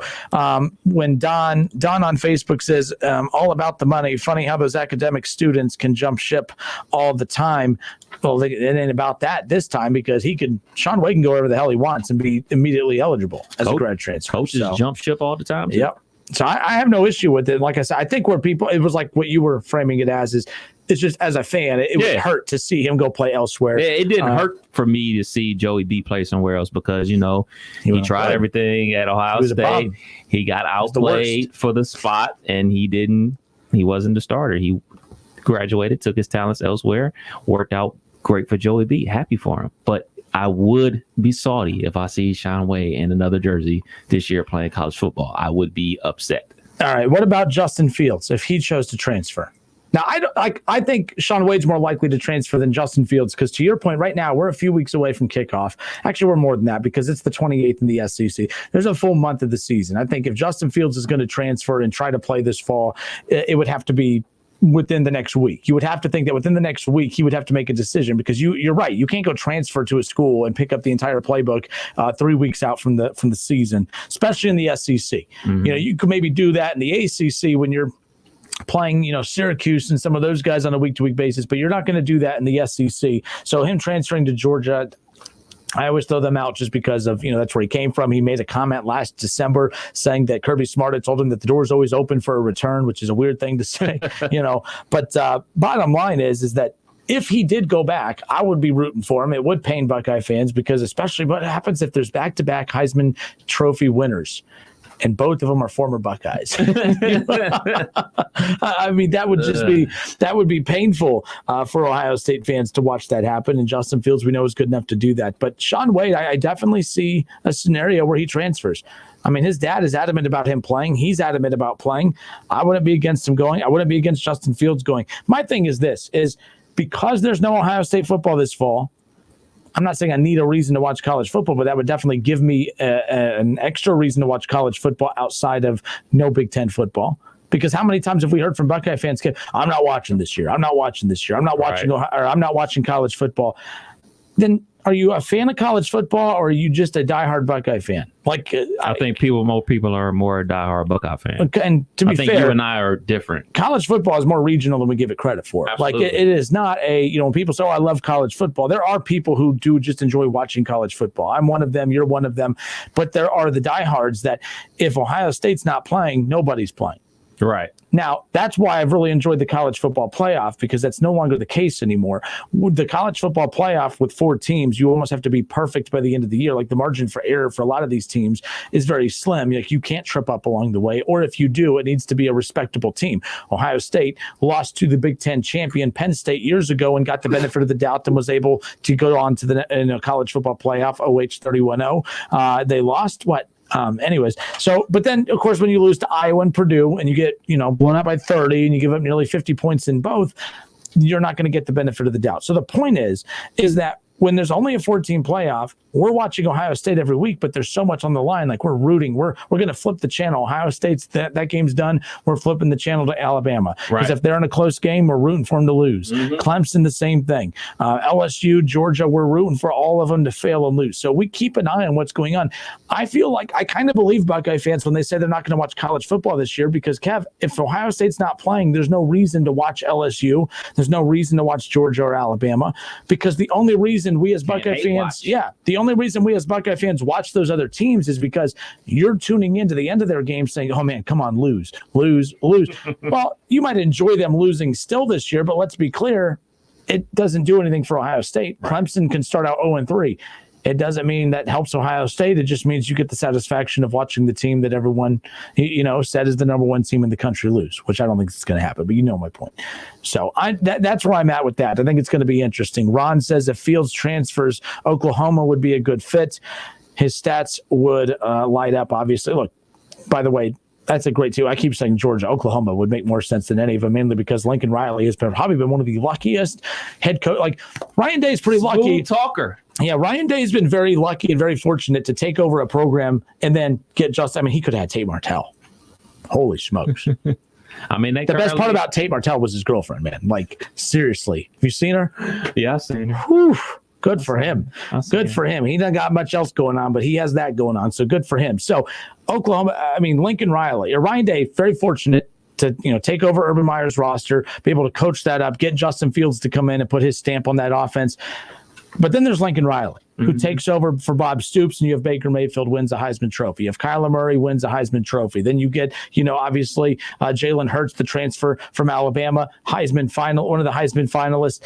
when Don on Facebook says, all about the money, funny how those academic students can jump ship all the time. Well, it ain't about that this time, because Sean Wade can go wherever the hell he wants and be immediately eligible as a grad transfer. Coaches jump ship all the time. Too. Yep. So I have no issue with it. Like I said, I think it was like what you were framing it as is, it's just as a fan, it would hurt to see him go play elsewhere. Yeah, it didn't hurt for me to see Joey B play somewhere else, because he tried everything at Ohio State. He got outplayed for the spot, and he wasn't the starter. He graduated, took his talents elsewhere, worked out great for Joey B. Happy for him, but I would be salty if I see Sean Wade in another jersey this year playing college football. I would be upset. All right, what about Justin Fields if he chose to transfer? Now, I think Sean Wade's more likely to transfer than Justin Fields, because to your point, right now, we're a few weeks away from kickoff. Actually, we're more than that, because it's the 28th in the SEC. There's a full month of the season. I think if Justin Fields is going to transfer and try to play this fall, it would have to be within the next week. You would have to think that within the next week, he would have to make a decision, because you're right. You can't go transfer to a school and pick up the entire playbook 3 weeks out from the season, especially in the SEC. Mm-hmm. You could maybe do that in the ACC when you're playing, Syracuse and some of those guys on a week-to-week basis, but you're not going to do that in the SEC. So him transferring to Georgia, I always throw them out just because of, that's where he came from. He made a comment last December saying that Kirby Smart had told him that the door is always open for a return, which is a weird thing to say, But bottom line is that if he did go back, I would be rooting for him. It would pain Buckeye fans, because especially what happens if there's back-to-back Heisman Trophy winners, and both of them are former Buckeyes. I mean, that would be painful for Ohio State fans to watch that happen. And Justin Fields, we know, is good enough to do that. But Sean Wade, I definitely see a scenario where he transfers. I mean, his dad is adamant about him playing. He's adamant about playing. I wouldn't be against him going. I wouldn't be against Justin Fields going. My thing is this, is because there's no Ohio State football this fall, I'm not saying I need a reason to watch college football, but that would definitely give me an extra reason to watch college football outside of no Big Ten football. Because how many times have we heard from Buckeye fans, I'm not watching this year. I'm not watching this year. I'm not watching, or I'm not watching college football. Then are you a fan of college football, or are you just a diehard Buckeye fan? I think more people are more diehard Buckeye fans. And to be fair, I think you and I are different. College football is more regional than we give it credit for. Absolutely. It is not when people say, I love college football, there are people who do just enjoy watching college football. I'm one of them. You're one of them. But there are the diehards that if Ohio State's not playing, nobody's playing. Right. Now, that's why I've really enjoyed the college football playoff, because that's no longer the case anymore. With the college football playoff with 4 teams, you almost have to be perfect by the end of the year. Like, the margin for error for a lot of these teams is very slim. Like, you can't trip up along the way, or if you do, it needs to be a respectable team. Ohio State lost to the Big Ten champion Penn State years ago and got the benefit of the doubt and was able to go on to the college football playoff, OH 31-0. They lost anyways, but then, of course, when you lose to Iowa and Purdue and you get, blown out by 30 and you give up nearly 50 points in both, you're not going to get the benefit of the doubt. So the point is that when there's only a 14 playoff, we're watching Ohio State every week, but there's so much on the line. Like, we're rooting. We're going to flip the channel. Ohio State's that game's done. We're flipping the channel to Alabama. Because if they're in a close game, we're rooting for them to lose. Clemson, the same thing. LSU, Georgia, we're rooting for all of them to fail and lose. So we keep an eye on what's going on. I feel like I kind of believe Buckeye fans when they say they're not going to watch college football this year, because, Kev, if Ohio State's not playing, there's no reason to watch LSU. There's no reason to watch Georgia or Alabama, because the only reason we as Buckeye fans, Buckeye fans watch those other teams is because you're tuning into the end of their game saying, oh man, come on, lose. Well, you might enjoy them losing still this year, but let's be clear, it doesn't do anything for Ohio State. Clemson can start out 0-3. It doesn't mean that helps Ohio State. It just means you get the satisfaction of watching the team that everyone, said is the number 1 team in the country lose, which I don't think is going to happen, but you know my point. So that's where I'm at with that. I think it's going to be interesting. Ron says if Fields transfers, Oklahoma would be a good fit. His stats would light up, obviously. Look, by the way, that's a great team. I keep saying Georgia, Oklahoma would make more sense than any of them, mainly because Lincoln Riley has probably been one of the luckiest head coach. Like, Ryan Day's pretty lucky. Talker. Yeah, Ryan Day's been very lucky and very fortunate to take over a program and then get he could have had Tate Martell. Holy smokes. I mean, the best part about Tate Martell was his girlfriend, man. Like, seriously. Have you seen her? Yeah, I've seen her. Whew. Good for him. Good for him. He doesn't got much else going on, but he has that going on. So good for him. So Lincoln Riley or Ryan Day, very fortunate to take over Urban Meyer's roster, be able to coach that up, get Justin Fields to come in and put his stamp on that offense. But then there's Lincoln Riley, who takes over for Bob Stoops, and you have Baker Mayfield wins a Heisman Trophy. You have Kyler Murray wins a Heisman Trophy. Then you get, obviously Jalen Hurts, the transfer from Alabama, one of the Heisman finalists.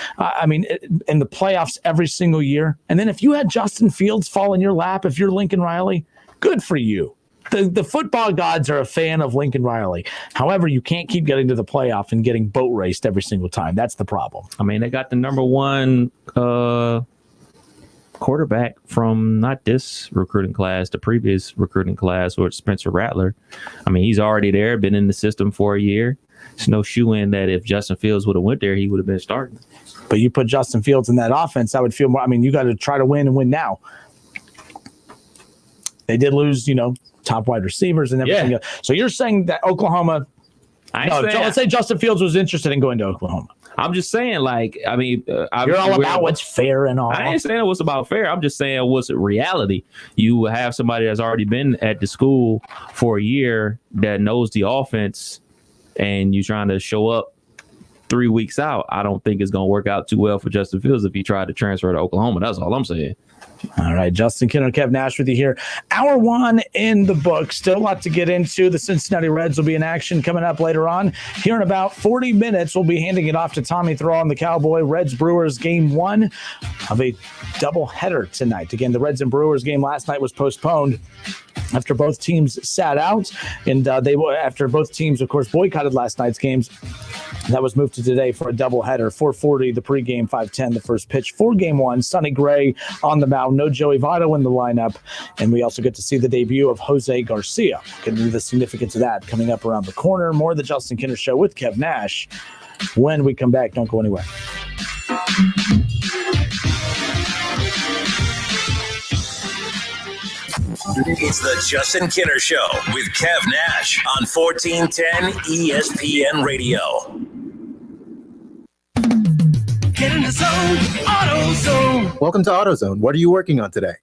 In the playoffs every single year. And then if you had Justin Fields fall in your lap, if you're Lincoln Riley, good for you. The football gods are a fan of Lincoln Riley. However, you can't keep getting to the playoff and getting boat raced every single time. That's the problem. I mean, they got the number 1 quarterback from not this recruiting class, the previous recruiting class, or Spencer Rattler. I mean, he's already there, been in the system for a year. It's no shoe-in that if Justin Fields would have went there, he would have been starting. But you put Justin Fields in that offense, I would feel more. I mean, you got to try to win and win now. They did lose, top wide receivers and everything else. So you're saying that Oklahoma, let's say Justin Fields was interested in going to Oklahoma. I'm just saying, you're all about what's fair and all. I ain't saying what's about fair. I'm just saying what's reality. You have somebody that's already been at the school for a year that knows the offense, and you're trying to show up 3 weeks out. I don't think it's going to work out too well for Justin Fields if he tried to transfer to Oklahoma. That's all I'm saying. All right, Justin Kinner, Kev Nash with you here. Hour 1 in the book. Still a lot to get into. The Cincinnati Reds will be in action coming up later on. Here in about 40 minutes, we'll be handing it off to Tommy Thrall and the Cowboy. Reds Brewers game 1 of a doubleheader tonight. Again, the Reds and Brewers game last night was postponed after both teams sat out, and after both teams, of course, boycotted last night's games. That was moved to today for a doubleheader. 4:40 the pregame, 5:10 the first pitch for Game 1. Sonny Gray on the mound, no Joey Votto in the lineup, and we also get to see the debut of Jose Garcia. Get into the significance of that coming up around the corner. More of the Justin Kinner Show with Kev Nash when we come back. Don't go anywhere. It's the Justin Kinner Show with Kev Nash on 1410 ESPN Radio. Get in the zone, AutoZone. Welcome to AutoZone. What are you working on today?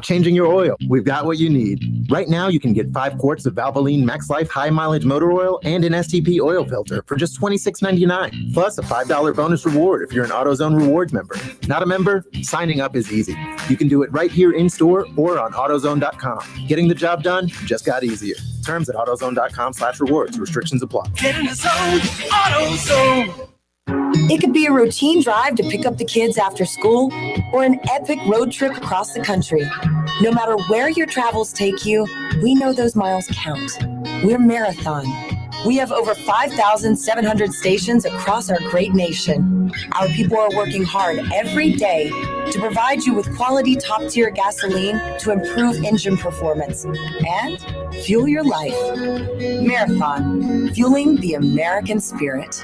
Changing your oil. We've got what you need. Right now, you can get 5 quarts of Valvoline Max Life High Mileage Motor Oil and an STP oil filter for just $26.99, plus a $5 bonus reward if you're an AutoZone Rewards member. Not a member? Signing up is easy. You can do it right here in store or on AutoZone.com. Getting the job done just got easier. Terms at AutoZone.com/rewards. Restrictions apply. Get in the zone, AutoZone. It could be a routine drive to pick up the kids after school or an epic road trip across the country. No matter where your travels take you, we know those miles count. We're Marathon. We have over 5,700 stations across our great nation. Our people are working hard every day to provide you with quality top-tier gasoline to improve engine performance and fuel your life. Marathon, fueling the American spirit.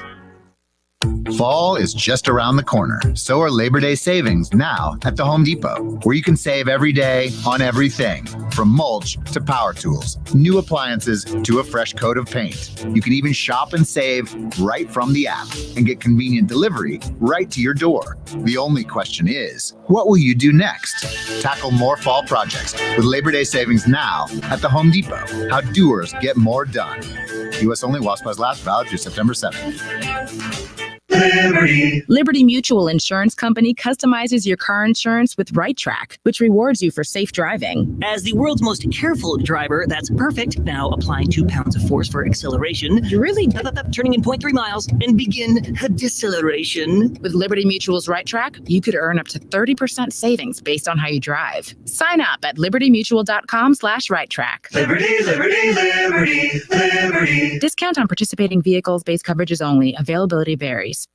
Fall is just around the corner. So are Labor Day savings now at the Home Depot, where you can save every day on everything, from mulch to power tools, new appliances to a fresh coat of paint. You can even shop and save right from the app and get convenient delivery right to your door. The only question is, what will you do next? Tackle more fall projects with Labor Day savings now at the Home Depot. How doers get more done. U.S. only while supplies last, valid through September 7th. Liberty Mutual Insurance Company customizes your car insurance with Right Track, which rewards you for safe driving. As the world's most careful driver, that's perfect. Now applying 2 pounds of force for acceleration. You really turning in 0.3 miles and begin a deceleration. With Liberty Mutual's Right Track, you could earn up to 30% savings based on how you drive. Sign up at libertymutual.com/righttrack. Liberty, liberty, liberty, liberty. Discount on participating vehicles. Base coverages only. Availability varies.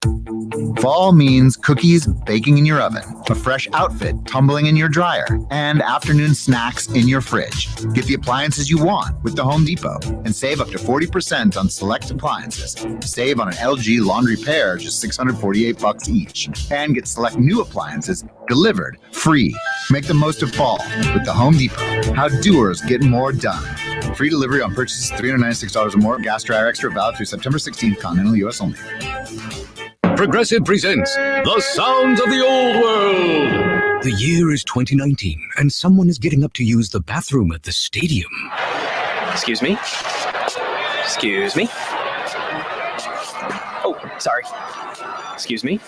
Fall means cookies baking in your oven, a fresh outfit tumbling in your dryer, and afternoon snacks in your fridge. Get the appliances you want with the Home Depot and save up to 40% on select appliances. Save on an LG laundry pair, just $648 each, and get select new appliances delivered free. Make the most of fall with the Home Depot. How doers get more done. Free delivery on purchases $396 or more. Gas dryer extra valid through September 16th. Continental U.S. only. Progressive presents The Sounds of the Old World. The year is 2019, and someone is getting up to use the bathroom at the stadium. Excuse me? Excuse me? Oh, sorry. Excuse me?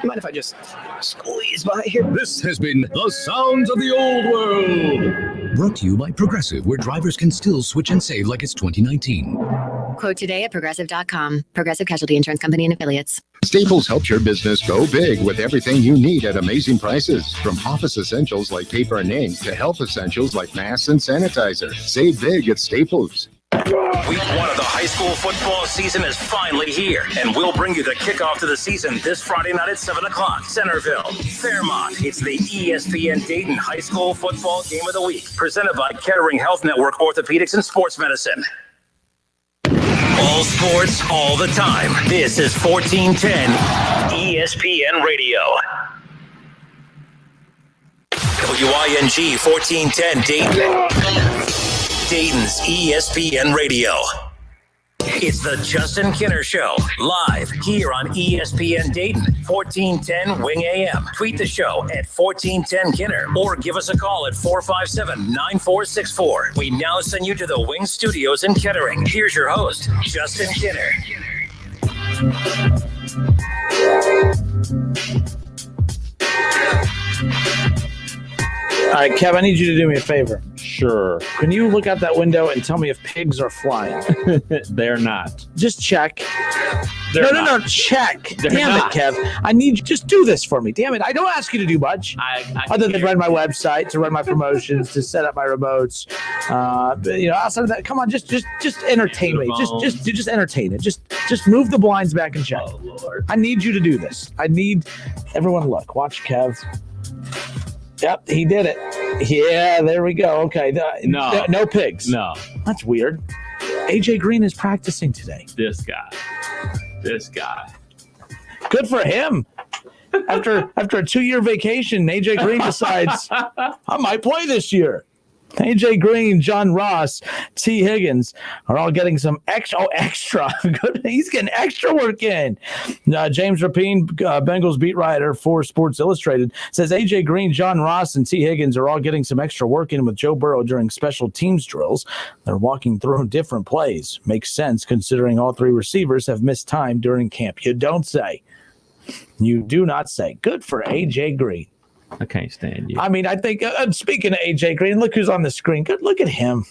You mind if I just squeeze by here? This has been The Sounds of the Old World. Brought to you by Progressive, where drivers can still switch and save like it's 2019. Quote today at Progressive.com. Progressive Casualty Insurance Company and Affiliates. Staples helps your business go big with everything you need at amazing prices. From office essentials like paper and ink to health essentials like masks and sanitizer. Save big at Staples. Week 1 of the high school football season is finally here, and we'll bring you the kickoff to the season this Friday night at 7 o'clock. Centerville, Fairmont. It's the ESPN Dayton High School Football Game of the Week, presented by Kettering Health Network Orthopedics and Sports Medicine. All sports, all the time. This is 1410 ESPN Radio. WING 1410 Dayton. Dayton's ESPN Radio. It's the Justin Kinner Show, live here on ESPN Dayton, 1410 Wing AM. Tweet the show at 1410 Kinner or give us a call at 457-9464. We now send you to the Wing Studios in Kettering. Here's your host, Justin Kinner. All right, Kev, I need you to do me a favor. Sure. Can you look out that window and tell me if pigs are flying? They're not. Just check. No, check. They're Damn not. it, Kev. I need you. Just do this for me. Damn it. I don't ask you to do much. Other than run my website, to run my promotions, to set up my remotes. Outside of that, come on, just entertain me. Just entertain it. Just move the blinds back and check. Oh, Lord. I need you to do this. I need everyone look. Watch Kev. Yep, he did it. Yeah, there we go. Okay. No pigs. No. That's weird. AJ Green is practicing today. This guy. Good for him. After a 2-year vacation, AJ Green decides I might play this year. AJ Green, John Ross, T. Higgins are all getting some extra. He's getting extra work in. James Rapine, Bengals beat writer for Sports Illustrated, says AJ Green, John Ross, and T. Higgins are all getting some extra work in with Joe Burrow during special teams drills. They're walking through different plays. Makes sense considering all three receivers have missed time during camp. You don't say. You do not say. Good for AJ Green. I can't stand you. I mean, I think, speaking of AJ Green, look who's on the screen. Good, look at him.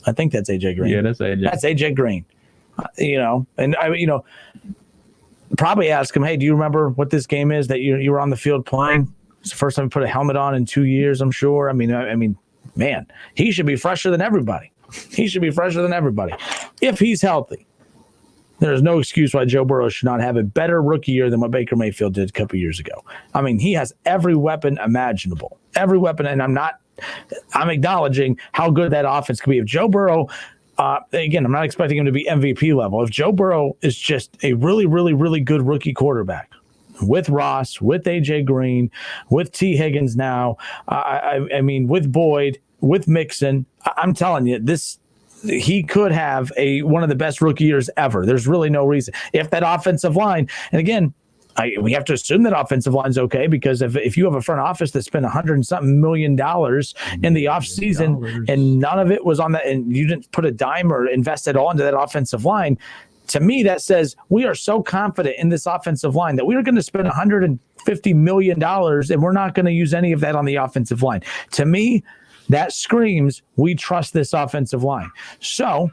I think that's AJ Green. Yeah, that's AJ. That's AJ Green. And I, probably ask him, hey, do you remember what this game is that you were on the field playing? It's the first time you put a helmet on in 2 years, I'm sure. I mean, man, he should be fresher than everybody. If he's healthy. There's no excuse why Joe Burrow should not have a better rookie year than what Baker Mayfield did a couple years ago. I mean, he has every weapon imaginable. Every weapon, and I'm acknowledging how good that offense could be. If Joe Burrow, again, I'm not expecting him to be MVP level. If Joe Burrow is just a really, really, really good rookie quarterback with Ross, with AJ Green, with T. Higgins now, I mean, with Boyd, with Mixon, I'm telling you, he could have one of the best rookie years ever. There's really no reason. If that offensive line, and again, we have to assume that offensive line's okay, because if you have a front office that spent $100-something million in the offseason and none of it was on that, and you didn't put a dime or invest at all into that offensive line, to me that says we are so confident in this offensive line that we are going to spend $150 million and we're not going to use any of that on the offensive line. To me, that screams we trust this offensive line. So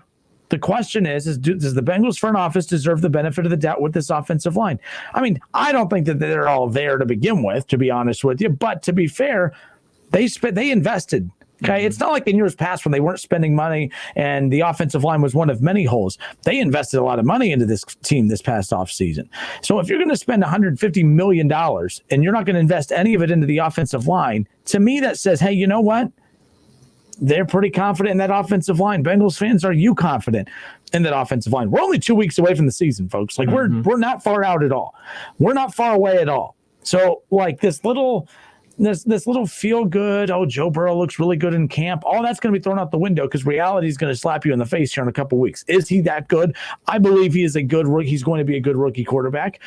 the question is does the Bengals front office deserve the benefit of the doubt with this offensive line? I mean, I don't think that they're all there to begin with, to be honest with you. But to be fair, they invested. Okay, it's not like in years past when they weren't spending money and the offensive line was one of many holes. They invested a lot of money into this team this past offseason. So if you're going to spend $150 million and you're not going to invest any of it into the offensive line, to me that says, hey, you know what? They're pretty confident in that offensive line. Bengals fans, are you confident in that offensive line? We're only 2 weeks away from the season, folks. Like we're not far out at all. We're not far away at all. So like this little feel good, Joe Burrow looks really good in camp, all that's going to be thrown out the window because reality is going to slap you in the face here in a couple weeks. Is he that good? I believe he is he's going to be a good rookie quarterback,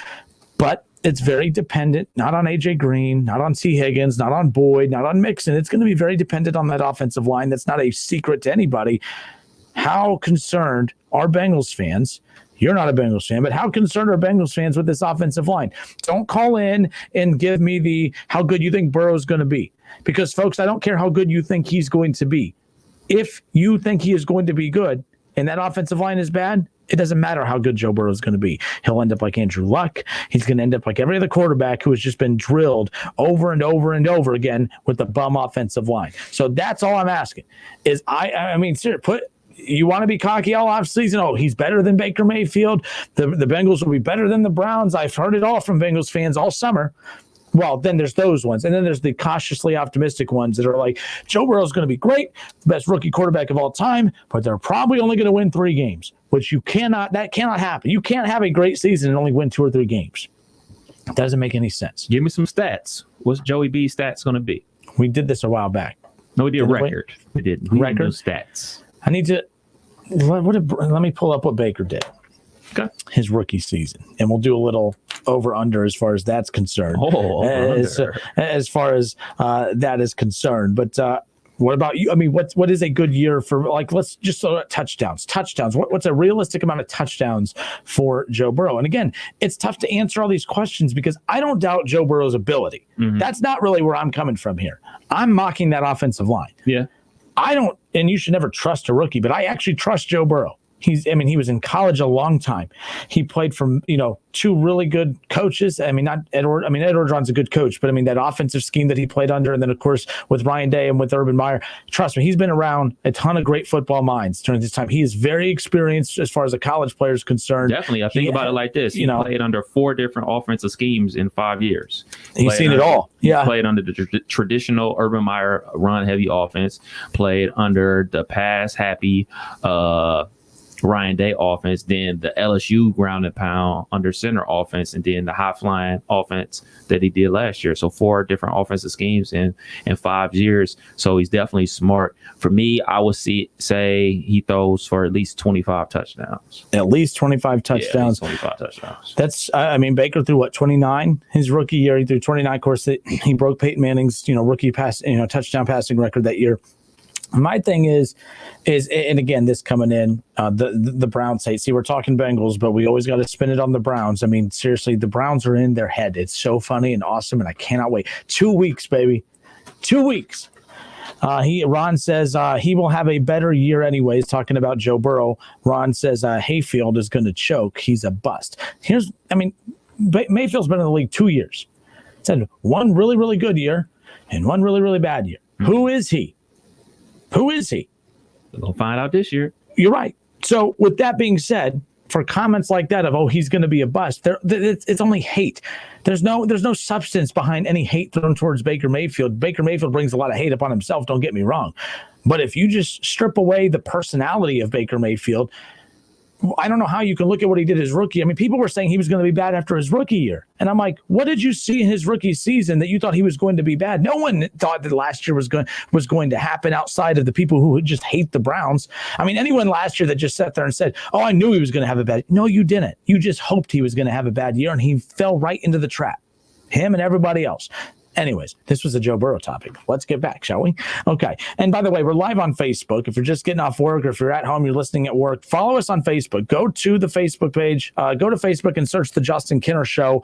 but it's very dependent, not on AJ Green, not on T. Higgins, not on Boyd, not on Mixon. It's going to be very dependent on that offensive line. That's not a secret to anybody. How concerned are Bengals fans? You're not a Bengals fan, but how concerned are Bengals fans with this offensive line? Don't call in and give me how good you think Burrow's going to be. Because, folks, I don't care how good you think he's going to be. If you think he is going to be good and that offensive line is bad, it doesn't matter how good Joe Burrow is going to be. He'll end up like Andrew Luck. He's going to end up like every other quarterback who has just been drilled over and over and over again with the bum offensive line. So that's all I'm asking. Is I mean, seriously, you want to be cocky all offseason? He's better than Baker Mayfield. The Bengals will be better than the Browns. I've heard it all from Bengals fans all summer. Well, then there's those ones. And then there's the cautiously optimistic ones that are like, Joe Burrow's going to be great, the best rookie quarterback of all time, but they're probably only going to win 3 games, which that cannot happen. You can't have a great season and only win 2 or 3 games. It doesn't make any sense. Give me some stats. What's Joey B's stats going to be? We did this a while back. No, we did a record. We did. We record? No stats. I need to let me pull up what Baker did. Okay. His rookie season, and we'll do a little over/under as far as that's concerned. As far as that is concerned, but what about you? I mean, what is a good year for, like, let's just touchdowns. What's a realistic amount of touchdowns for Joe Burrow? And again, it's tough to answer all these questions because I don't doubt Joe Burrow's ability. Mm-hmm. That's not really where I'm coming from here. I'm mocking that offensive line. Yeah. I don't, and you should never trust a rookie, but I actually trust Joe Burrow. He was in college a long time. He played for, 2 really good coaches. I mean, not Ed Orgeron's a good coach, but I mean, that offensive scheme that he played under, and then of course with Ryan Day and with Urban Meyer, trust me, he's been around a ton of great football minds during this time. He is very experienced as far as a college player is concerned. Definitely. I think about it like this. He played under 4 different offensive schemes in 5 years. He's seen it all. Yeah. He played under the traditional Urban Meyer run heavy offense, played under the pass happy, Ryan Day offense, then the LSU ground and pound under center offense, and then the high flying offense that he did last year. So 4 different offensive schemes in 5 years. So he's definitely smart. For me, I would say he throws for at least 25 touchdowns. At least 25 touchdowns. Yeah, at least 25 touchdowns. That's, Baker threw 29 his rookie year. He threw 29. Of course, he broke Peyton Manning's, rookie touchdown passing record that year. My thing is, and again, this coming in, the Browns hate. See, we're talking Bengals, but we always got to spin it on the Browns. I mean, seriously, the Browns are in their head. It's so funny and awesome, and I cannot wait. 2 weeks, baby. 2 weeks. Ron says he will have a better year anyways, talking about Joe Burrow. Ron says Hayfield is going to choke. He's a bust. Mayfield's been in the league 2 years. Said one really, really good year and one really, really bad year. Mm-hmm. Who is he? We're going to find out this year. You're right. So with that being said, for comments like that of, he's going to be a bust, it's only hate. There's no substance behind any hate thrown towards Baker Mayfield. Baker Mayfield brings a lot of hate upon himself, don't get me wrong. But if you just strip away the personality of Baker Mayfield, I don't know how you can look at what he did his rookie. I mean, people were saying he was going to be bad after his rookie year. And I'm like, what did you see in his rookie season that you thought he was going to be bad? No one thought that last year was going to happen outside of the people who just hate the Browns. I mean, anyone last year that just sat there and said, I knew he was going to have a bad. No, you didn't. You just hoped he was going to have a bad year, and he fell right into the trap. Him and everybody else. Anyways, this was a Joe Burrow topic. Let's get back, shall we? Okay. And by the way, we're live on Facebook. If you're just getting off work or if you're at home, you're listening at work, follow us on Facebook. Go to the Facebook page. Go to Facebook and search The Justin Kinner Show.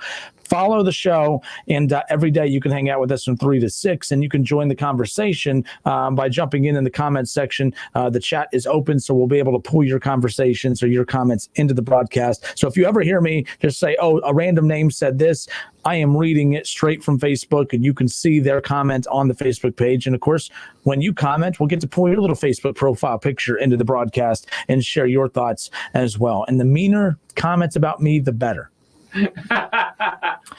Follow the show, and every day you can hang out with us from 3 to 6, and you can join the conversation by jumping in the comments section. The chat is open, so we'll be able to pull your conversations or your comments into the broadcast. So if you ever hear me just say, a random name said this, I am reading it straight from Facebook, and you can see their comment on the Facebook page. And of course, when you comment, we'll get to pull your little Facebook profile picture into the broadcast and share your thoughts as well. And the meaner comments about me, the better.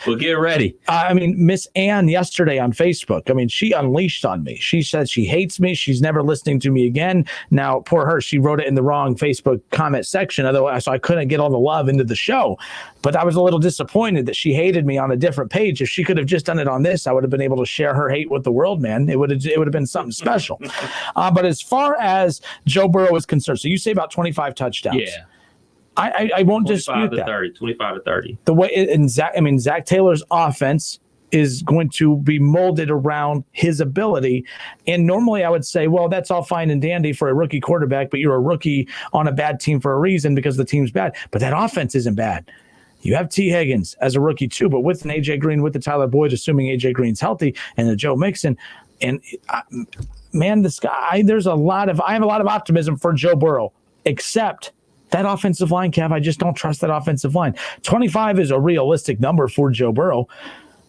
Well, get ready. Miss Ann yesterday on Facebook, she unleashed on me. She said she hates me. She's never listening to me again. Now, poor her, she wrote it in the wrong Facebook comment section, so I couldn't get all the love into the show. But I was a little disappointed that she hated me on a different page. If she could have just done it on this, I would have been able to share her hate with the world, man. It would have been something special. But as far as Joe Burrow is concerned, so you say about 25 touchdowns. Yeah. I won't dispute that. 25 to 30. The way Zach Taylor's offense is going to be molded around his ability. And normally I would say, well, that's all fine and dandy for a rookie quarterback, but you're a rookie on a bad team for a reason because the team's bad. But that offense isn't bad. You have T. Higgins as a rookie too, but with an A.J. Green, with the Tyler Boyd, assuming A.J. Green's healthy, and the Joe Mixon. And man, this guy, I have a lot of optimism for Joe Burrow, except that offensive line, Kev, I just don't trust that offensive line. 25 is a realistic number for Joe Burrow.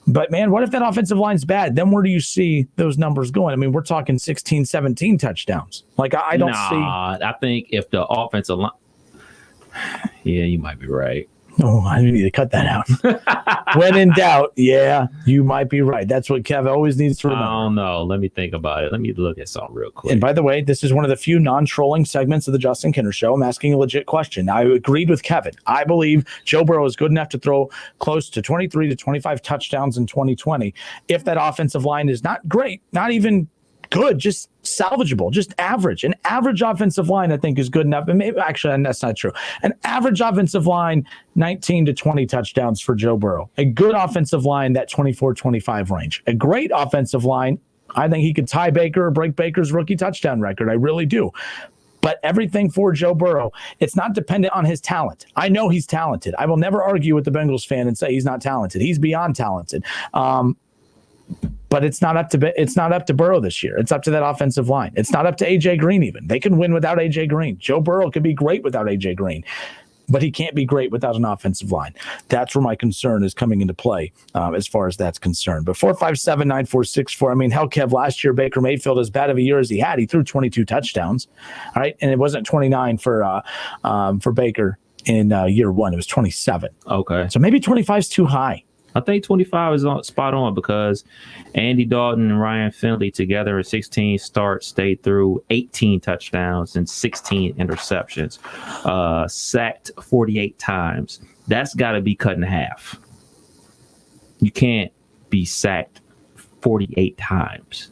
But, man, what if that offensive line's bad? Then where do you see those numbers going? We're talking 16, 17 touchdowns. I don't see. I think if the offensive line. Yeah, you might be right. Oh, I need to cut that out. When in doubt, yeah, you might be right. That's what Kev always needs to remember. I don't know. Let me think about it. Let me look at something real quick. And by the way, this is one of the few non-trolling segments of the Justin Kinner Show. I'm asking a legit question. I agreed with Kevin. I believe Joe Burrow is good enough to throw close to 23 to 25 touchdowns in 2020. If that offensive line is not great, not even good, just salvageable, just average. An average offensive line, I think, is good enough. And maybe actually, that's not true. An average offensive line, 19 to 20 touchdowns for Joe Burrow. A good offensive line, that 24-25 range. A great offensive line, I think he could tie Baker or break Baker's rookie touchdown record. I really do. But everything for Joe Burrow, it's not dependent on his talent. I know he's talented. I will never argue with the Bengals fan and say he's not talented. He's beyond talented. But it's not up to Burrow this year. It's up to that offensive line. It's not up to A.J. Green even. They can win without A.J. Green. Joe Burrow could be great without A.J. Green, but he can't be great without an offensive line. That's where my concern is coming into play as far as that's concerned. But 457-9464, hell, Kev, last year Baker Mayfield, as bad of a year as he had, he threw 22 touchdowns, all right? And it wasn't 29 for Baker in year one. It was 27. Okay. So maybe 25 is too high. I think 25 is spot on because Andy Dalton and Ryan Finley together at 16 starts, stayed through 18 touchdowns and 16 interceptions, sacked 48 times. That's got to be cut in half. You can't be sacked 48 times.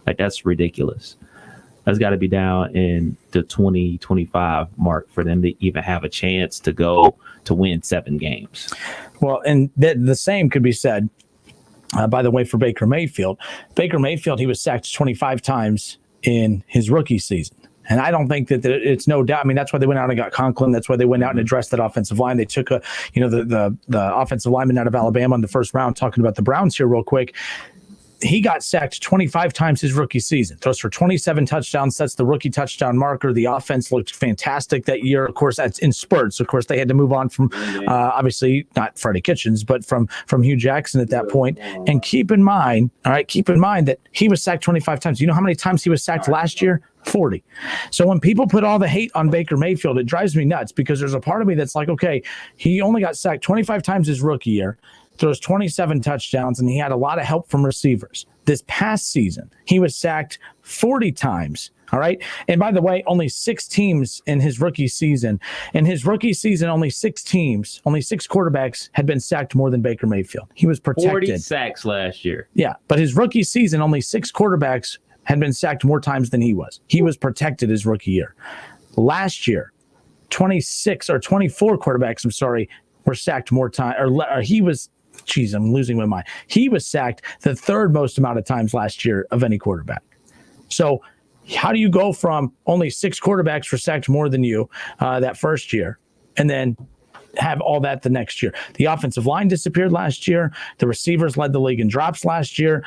Like, that's ridiculous. That's got to be down in the 20-25 mark for them to even have a chance to go to win 7 games. Well, and the same could be said, by the way, for Baker Mayfield. Baker Mayfield, he was sacked 25 times in his rookie season. And I don't think that it's no doubt. I mean, that's why they went out and got Conklin. That's why they went out and addressed that offensive line. They took the offensive lineman out of Alabama in the first round. Talking about the Browns here real quick. He got sacked 25 times his rookie season. Throws for 27 touchdowns, sets the rookie touchdown marker. The offense looked fantastic that year. Of course, that's in spurts. Of course, they had to move on from, obviously, not Freddie Kitchens, but from Hugh Jackson at that point. And keep in mind that he was sacked 25 times. You know how many times he was sacked last year? 40. So when people put all the hate on Baker Mayfield, it drives me nuts because there's a part of me that's like, okay, he only got sacked 25 times his rookie year, throws 27 touchdowns, and he had a lot of help from receivers. This past season, he was sacked 40 times. All right. And by the way, only 6 teams in his rookie season. In his rookie season, only 6 quarterbacks had been sacked more than Baker Mayfield. He was protected. 40 sacks last year. Yeah. But his rookie season, only 6 quarterbacks had been sacked more times than he was. He was protected his rookie year. Last year, 24 quarterbacks, were sacked more time, or he was, geez, I'm losing my mind. He was sacked the 3rd most amount of times last year of any quarterback. So how do you go from only 6 quarterbacks were sacked more than you that first year and then have all that the next year? The offensive line disappeared last year. The receivers led the league in drops last year.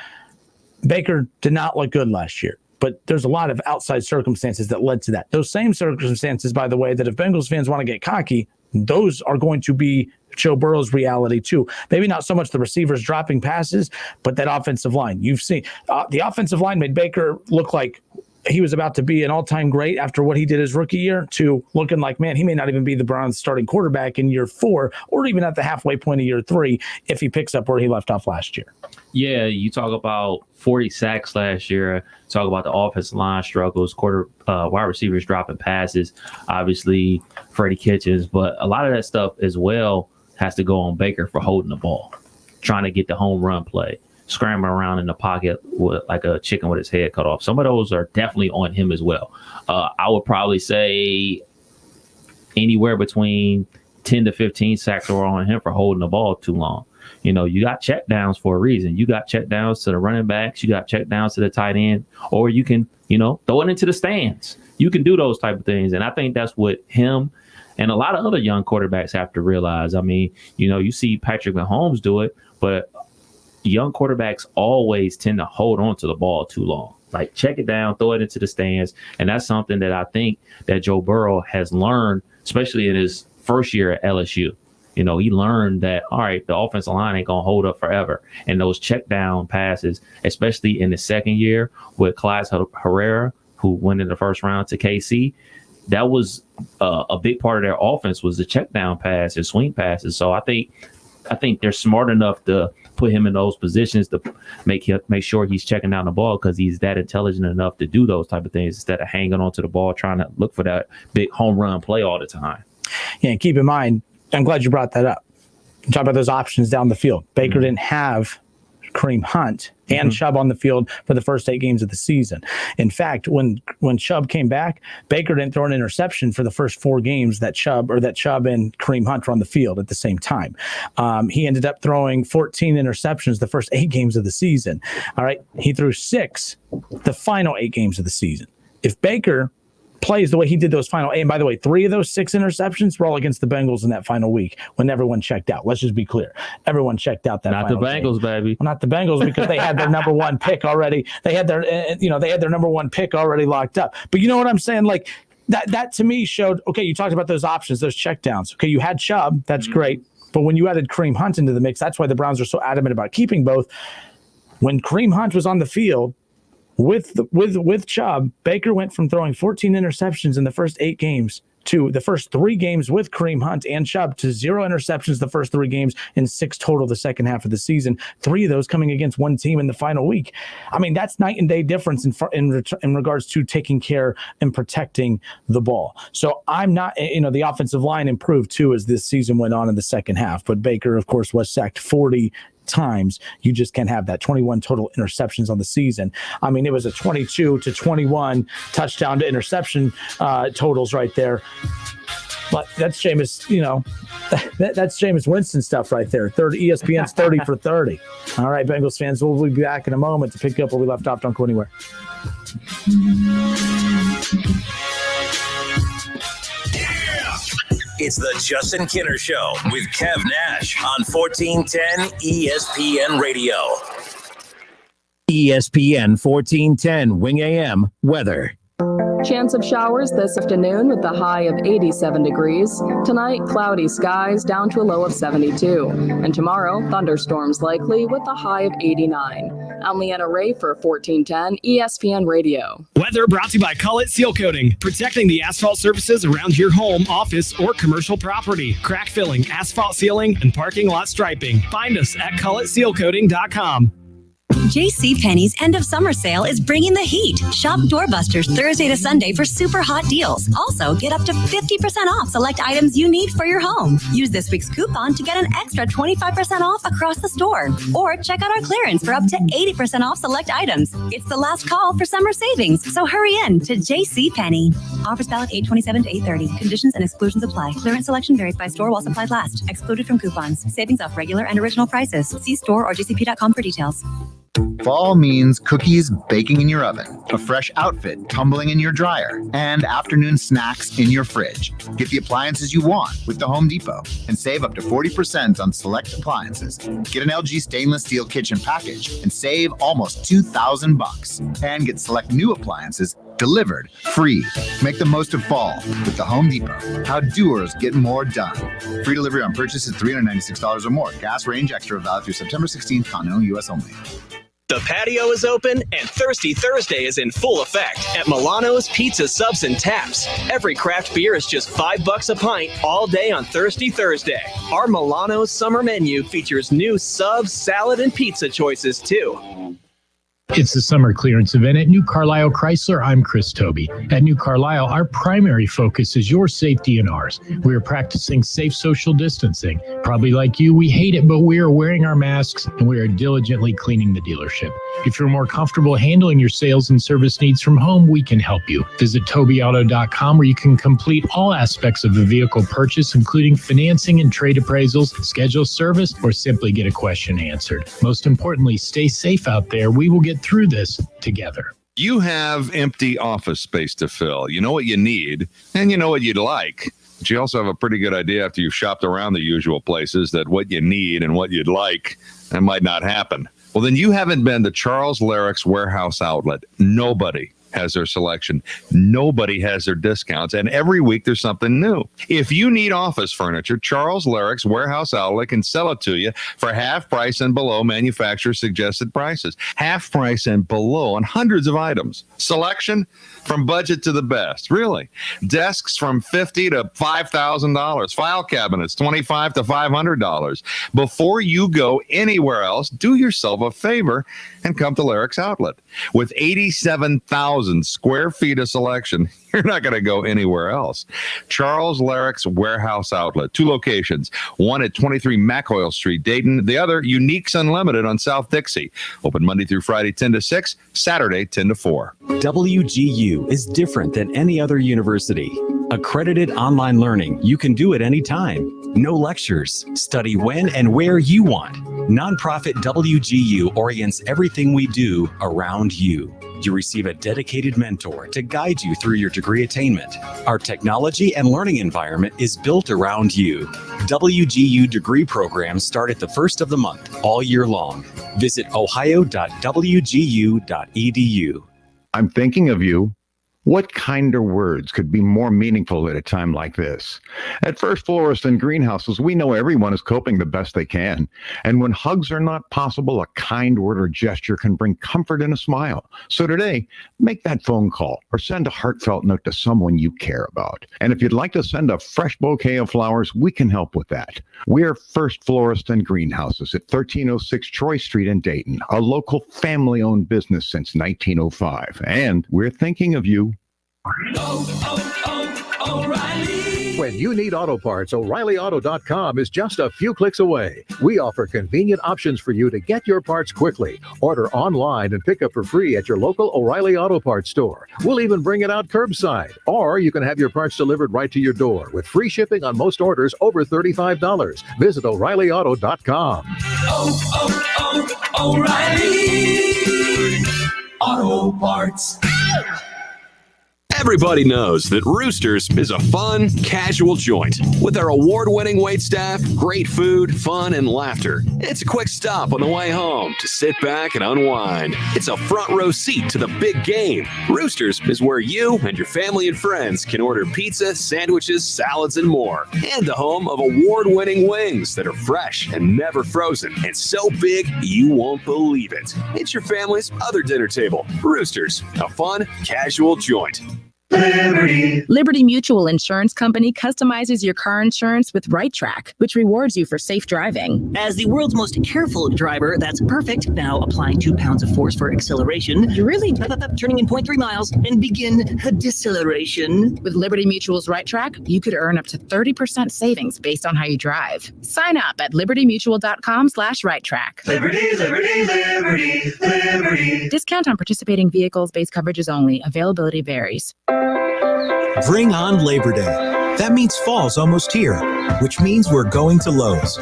Baker did not look good last year. But there's a lot of outside circumstances that led to that. Those same circumstances, by the way, that if Bengals fans want to get cocky, those are going to be Joe Burrow's reality too. Maybe not so much the receivers dropping passes, but that offensive line. You've seen the offensive line made Baker look like he was about to be an all-time great after what he did his rookie year to looking like, man, he may not even be the Browns starting quarterback in year 4 or even at the halfway point of year 3 if he picks up where he left off last year. Yeah, you talk about 40 sacks last year. Talk about the offensive line struggles, wide receivers dropping passes, obviously Freddie Kitchens, but a lot of that stuff as well has to go on Baker for holding the ball, trying to get the home run play, scrambling around in the pocket with like a chicken with his head cut off. Some of those are definitely on him as well. I would probably say anywhere between 10 to 15 sacks are on him for holding the ball too long. You know, you got check downs for a reason. You got check downs to the running backs. You got check downs to the tight end, or you can, throw it into the stands. You can do those type of things. And I think that's what him and a lot of other young quarterbacks have to realize. I mean, you see Patrick Mahomes do it, but young quarterbacks always tend to hold on to the ball too long. Like, check it down, throw it into the stands. And that's something that I think that Joe Burrow has learned, especially in his first year at LSU. He learned that, all right, the offensive line ain't going to hold up forever. And those check down passes, especially in the second year with Clyde Herrera, who went in the first round to KC, that was a big part of their offense was the check down pass and swing passes. So I think they're smart enough to put him in those positions to make sure he's checking down the ball because he's that intelligent enough to do those type of things instead of hanging onto the ball, trying to look for that big home run play all the time. Yeah, and keep in mind, I'm glad you brought that up. Talk about those options down the field. Baker didn't have Kareem Hunt and Chubb on the field for the first 8 games of the season. In fact, when Chubb came back, Baker didn't throw an interception for the first 4 games that Chubb and Kareem Hunt were on the field at the same time. He ended up throwing 14 interceptions the first 8 games of the season. All right, he threw 6 the final 8 games of the season. If Baker plays the way he did those final 8, and by the way, 3 of those 6 interceptions were all against the Bengals in that final week when everyone checked out. Let's just be clear. Everyone checked out that Not the Bengals, baby. Well, not the Bengals because they had their number 1 pick already. They had their number 1 pick already locked up. But you know what I'm saying? Like that to me showed, okay, you talked about those options, those check downs. Okay, you had Chubb. That's great. But when you added Kareem Hunt into the mix, that's why the Browns are so adamant about keeping both. When Kareem Hunt was on the field, with Chubb, Baker went from throwing 14 interceptions in the first 8 games the first 3 games with Kareem Hunt and Chubb to 0 interceptions the first 3 games and 6 total the second half of the season. 3 of those coming against one team in the final week. I mean, that's night and day difference in regards to taking care and protecting the ball. So I'm not, the offensive line improved too as this season went on in the second half. But Baker, of course, was sacked 40 times. You just can't have that. 21 total interceptions on the season. I mean, it was a 22-21 touchdown to interception totals right there. But that's Jameis, that's Jameis Winston stuff right there. ESPN's 30 for 30. All right, Bengals fans, we'll be back in a moment to pick up where we left off. Don't go anywhere. It's the Justin Kinner Show with Kev Nash on 1410 ESPN Radio. ESPN 1410 Wing AM weather. Chance of showers this afternoon with the high of 87 degrees. Tonight, cloudy skies down to a low of 72. And tomorrow, thunderstorms likely with a high of 89. I'm Leanna Ray for 1410 ESPN Radio. Weather brought to you by Cullet Seal Coating, protecting the asphalt surfaces around your home, office, or commercial property. Crack filling, asphalt sealing, and parking lot striping. Find us at culletsealcoating.com. JCPenney's end of summer sale is bringing the heat. Shop Doorbusters Thursday to Sunday for super hot deals. Also, get up to 50% off select items you need for your home. Use this week's coupon to get an extra 25% off across the store. Or check out our clearance for up to 80% off select items. It's the last call for summer savings, so hurry in to JCPenney. Offers valid 8/27 to 8/30. Conditions and exclusions apply. Clearance selection varies by store while supplies last. Excluded from coupons. Savings off regular and original prices. See store or jcp.com for details. Fall means cookies baking in your oven, a fresh outfit tumbling in your dryer, and afternoon snacks in your fridge. Get the appliances you want with the Home Depot and save up to 40% on select appliances. Get an LG stainless steel kitchen package and save almost $2,000. And get select new appliances delivered free. Make the most of fall with the Home Depot. How doers get more done. Free delivery on purchases $396 or more. Gas range extra valid through September 16th. Continental U.S. only. The patio is open and Thirsty Thursday is in full effect at Milano's Pizza Subs and Taps. Every craft beer is just $5 a pint all day on Thirsty Thursday. Our Milano's summer menu features new subs, salad, and pizza choices too. It's the summer clearance event at New Carlisle Chrysler. I'm Chris Toby. At New Carlisle, our primary focus is your safety and ours. We are practicing safe social distancing. Probably like you, we hate it, but we are wearing our masks and we are diligently cleaning the dealership. If you're more comfortable handling your sales and service needs from home, we can help you. Visit TobyAuto.com where you can complete all aspects of the vehicle purchase, including financing and trade appraisals, schedule service, or simply get a question answered. Most importantly, stay safe out there. We will get through this together. You have empty office space to fill. You know what you need, and you know what you'd like. But you also have a pretty good idea after you've shopped around the usual places that what you need and what you'd like, that might not happen. Well, then you haven't been to Charles Larrick's Warehouse Outlet. Nobody has their selection. Nobody has their discounts. And every week there's something new. If you need office furniture, Charles Larrick's Warehouse Outlet can sell it to you for half price and below manufacturer suggested prices. Half price and below on hundreds of items. Selection from budget to the best. Really. Desks from $50 to $5,000. File cabinets, $25 to $500. Before you go anywhere else, do yourself a favor and come to Larrick's Outlet. With 87,000 square feet of selection, you're not going to go anywhere else. Charles Larrick's Warehouse Outlet. 2 locations. One at 23 McOil Street, Dayton. The other, Uniques Unlimited on South Dixie. Open Monday through Friday, 10 to 6. Saturday, 10 to 4. WGU is different than any other university. Accredited online learning you can do at any time. No lectures. Study when and where you want. Nonprofit WGU orients everything we do around you. You receive a dedicated mentor to guide you through your degree attainment. Our technology and learning environment is built around you. WGU degree programs start at the first of the month, all year long. Visit ohio.wgu.edu. I'm thinking of you. What kinder words could be more meaningful at a time like this? At First Florist and Greenhouses, we know everyone is coping the best they can. And when hugs are not possible, a kind word or gesture can bring comfort and a smile. So today, make that phone call or send a heartfelt note to someone you care about. And if you'd like to send a fresh bouquet of flowers, we can help with that. We're First Florist and Greenhouses at 1306 Troy Street in Dayton, a local family-owned business since 1905. And we're thinking of you. O'Reilly. When you need auto parts, O'ReillyAuto.com is just a few clicks away. We offer convenient options for you to get your parts quickly. Order online and pick up for free at your local O'Reilly Auto Parts store. We'll even bring it out curbside. Or you can have your parts delivered right to your door with free shipping on most orders over $35. Visit O'ReillyAuto.com. O'Reilly Auto Parts. Everybody knows that Roosters is a fun, casual joint. With our award-winning waitstaff, great food, fun, and laughter, it's a quick stop on the way home to sit back and unwind. It's a front row seat to the big game. Roosters is where you and your family and friends can order pizza, sandwiches, salads, and more. And the home of award-winning wings that are fresh and never frozen and so big you won't believe it. It's your family's other dinner table. Roosters, a fun, casual joint. Liberty Mutual Insurance Company customizes your car insurance with Right Track, which rewards you for safe driving. As the world's most careful driver, that's perfect. Now applying 2 pounds of force for acceleration. You really turning in 0.3 miles and begin deceleration. With Liberty Mutual's Right Track, you could earn up to 30% savings based on how you drive. Sign up at libertymutual.com/righttrack. Liberty, liberty, liberty, liberty. Discount on participating vehicles. Base coverages only. Availability varies. Bring on Labor Day. That means fall's almost here, which means we're going to Lowe's.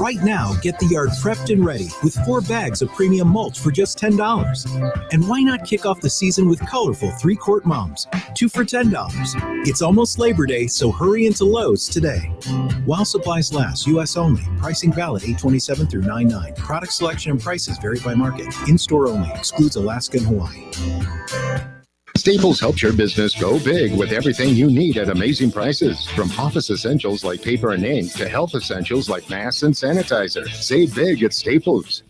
Right now, get the yard prepped and ready with 4 bags of premium mulch for just $10. And why not kick off the season with colorful 3-quart mums, 2 for $10. It's almost Labor Day, so hurry into Lowe's today. While supplies last, U.S. only. Pricing valid 8/27 through 9/9. Product selection and prices vary by market. In-store only. Excludes Alaska and Hawaii. Staples helps your business go big with everything you need at amazing prices. From office essentials like paper and ink to health essentials like masks and sanitizer. Save big at Staples.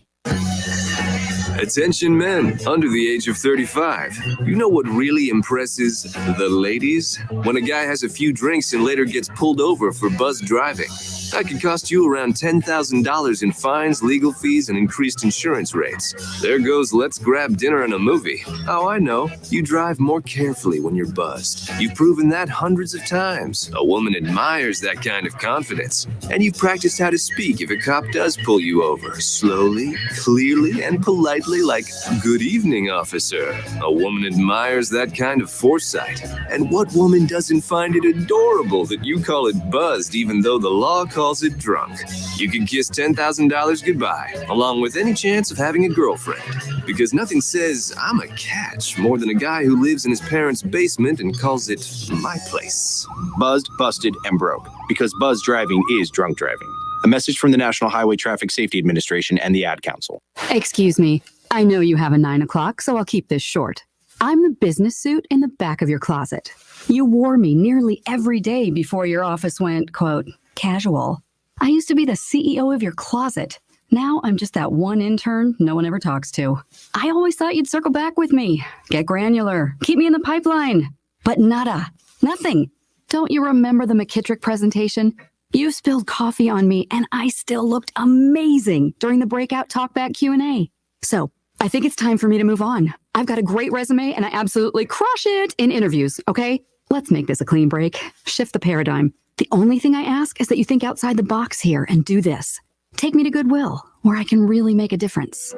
Attention men under the age of 35. You know what really impresses the ladies? When a guy has a few drinks and later gets pulled over for buzz driving. That could cost you around $10,000 in fines, legal fees, and increased insurance rates. There goes let's grab dinner and a movie. Oh, I know. You drive more carefully when you're buzzed. You've proven that hundreds of times. A woman admires that kind of confidence. And you've practiced how to speak if a cop does pull you over. Slowly, clearly, and politely like, "Good evening, officer." A woman admires that kind of foresight. And what woman doesn't find it adorable that you call it buzzed even though the law calls it drunk? You can kiss $10,000 goodbye, along with any chance of having a girlfriend. Because nothing says I'm a catch more than a guy who lives in his parents' basement and calls it my place. Buzzed, busted, and broke. Because buzz driving is drunk driving. A message from the National Highway Traffic Safety Administration and the Ad Council. Excuse me. I know you have a 9 o'clock, so I'll keep this short. I'm the business suit in the back of your closet. You wore me nearly every day before your office went, quote, casual. I used to be the CEO of your closet. Now I'm just that one intern no one ever talks to. I always thought you'd circle back with me, get granular, keep me in the pipeline. But nada, nothing. Don't you remember the McKittrick presentation? You spilled coffee on me and I still looked amazing during the breakout talkback Q&A. So I think it's time for me to move on. I've got a great resume and I absolutely crush it in interviews, okay? Let's make this a clean break. Shift the paradigm. The only thing I ask is that you think outside the box here and do this. Take me to Goodwill, where I can really make a difference.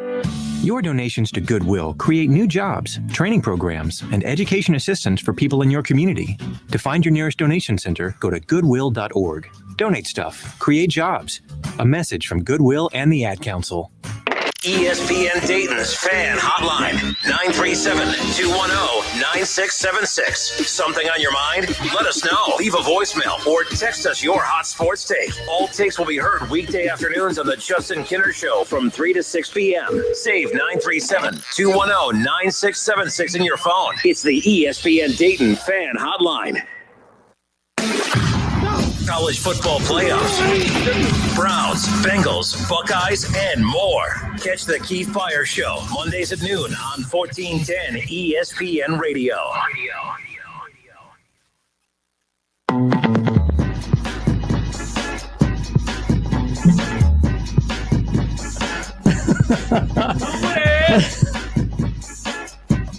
Your donations to Goodwill create new jobs, training programs, and education assistance for people in your community. To find your nearest donation center, go to goodwill.org. Donate stuff, create jobs. A message from Goodwill and the Ad Council. ESPN Dayton's fan hotline, 937-210-9676. Something on your mind? Let us know. Leave a voicemail or text us your hot sports take. All takes will be heard weekday afternoons on the Justin Kinner Show from 3 to 6 p.m. Save 937-210-9676 in your phone. It's the ESPN Dayton fan hotline. College football playoffs, Browns, Bengals, Buckeyes, and more. Catch the Keith Fire Show Mondays at noon on 1410 ESPN Radio.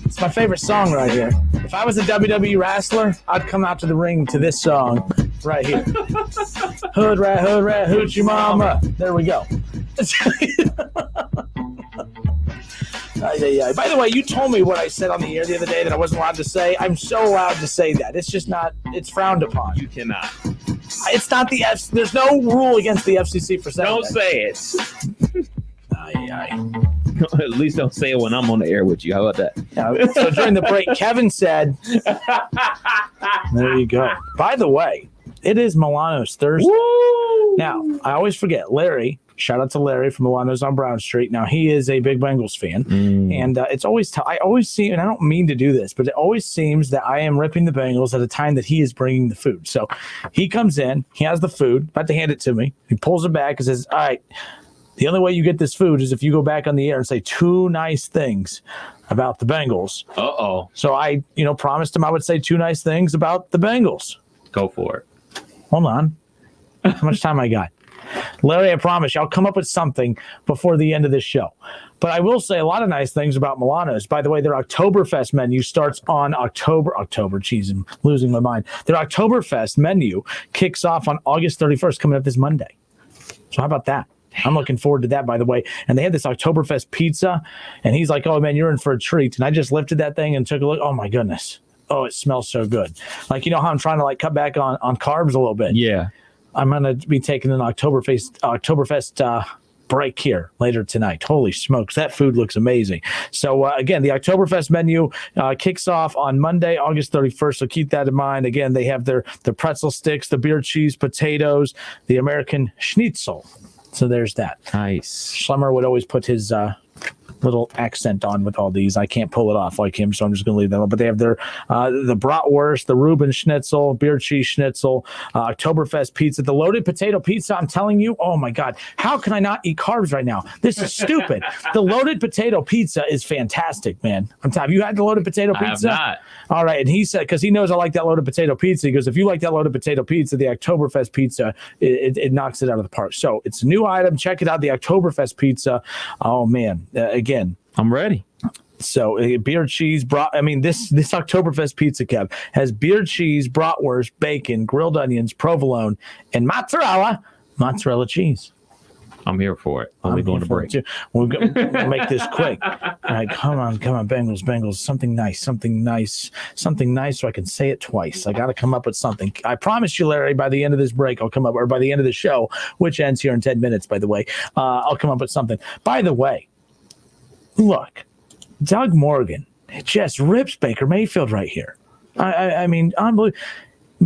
It's my favorite song right here. If I was a WWE wrestler, I'd come out to the ring to this song right here. Hood rat, hoochie mama. There we go. By the way, you told me what I said on the air the other day that I wasn't allowed to say. I'm so allowed to say that. It's just not, it's frowned upon. You cannot. It's not the there's no rule against the FCC for saying Don't that. say it. At least don't say it when I'm on the air with you. How about that? Yeah, so during the break, Kevin said, there you go. By the way, it is Milano's Thursday. Woo! Now, I always forget, Larry, shout out to Larry from Milano's on Brown Street. Now, he is a big Bengals fan. And it's always, I always see, and I don't mean to do this, but it always seems that I am ripping the Bengals at a time that he is bringing the food. So he comes in, he has the food, about to hand it to me. He pulls it back and says, all right, the only way you get this food is if you go back on the air and say 2 nice things about the Bengals. Uh-oh. So I, promised him I would say 2 nice things about the Bengals. Go for it. Hold on. How much time I got? Larry, I promise you, I'll come up with something before the end of this show. But I will say a lot of nice things about Milano's. By the way, their Oktoberfest menu starts on October, geez, I'm losing my mind. Their Oktoberfest menu kicks off on August 31st, coming up this Monday. So how about that? I'm looking forward to that, by the way. And they had this Oktoberfest pizza, and he's like, oh, man, you're in for a treat. And I just lifted that thing and took a look. Oh, my goodness. Oh, it smells so good. Like, how I'm trying to, cut back on carbs a little bit. Yeah. I'm going to be taking an Oktoberfest break here later tonight. Holy smokes, that food looks amazing. So, again, the Oktoberfest menu kicks off on Monday, August 31st, so keep that in mind. Again, they have the pretzel sticks, the beer cheese, potatoes, the American schnitzel. So there's that. Nice. Schlemmer would always put his little accent on with all these. I can't pull it off like him, so I'm just going to leave that alone. But they have their the bratwurst, the Reuben schnitzel, beer cheese schnitzel, Oktoberfest pizza, the loaded potato pizza. I'm telling you, oh my God, how can I not eat carbs right now? This is stupid. The loaded potato pizza is fantastic, man. Have you had the loaded potato pizza? I have not. All right, and he said, because he knows I like that loaded potato pizza, he goes, if you like that loaded potato pizza, the Oktoberfest pizza, it knocks it out of the park. So it's a new item. Check it out, the Oktoberfest pizza. Oh man, again, I'm ready. So beer cheese, this Oktoberfest pizza, Kev, has beer cheese, bratwurst, bacon, grilled onions, provolone, and mozzarella cheese. I'm here for it. I'll be going to break. We'll make this quick. All right, come on, Bengals. Something nice so I can say it twice. I got to come up with something. I promise you, Larry, by the end of this break, I'll come up, or by the end of the show, which ends here in 10 minutes, by the way, I'll come up with something. By the way, look, Doug Morgan just rips Baker Mayfield right here. I mean, unbelievable.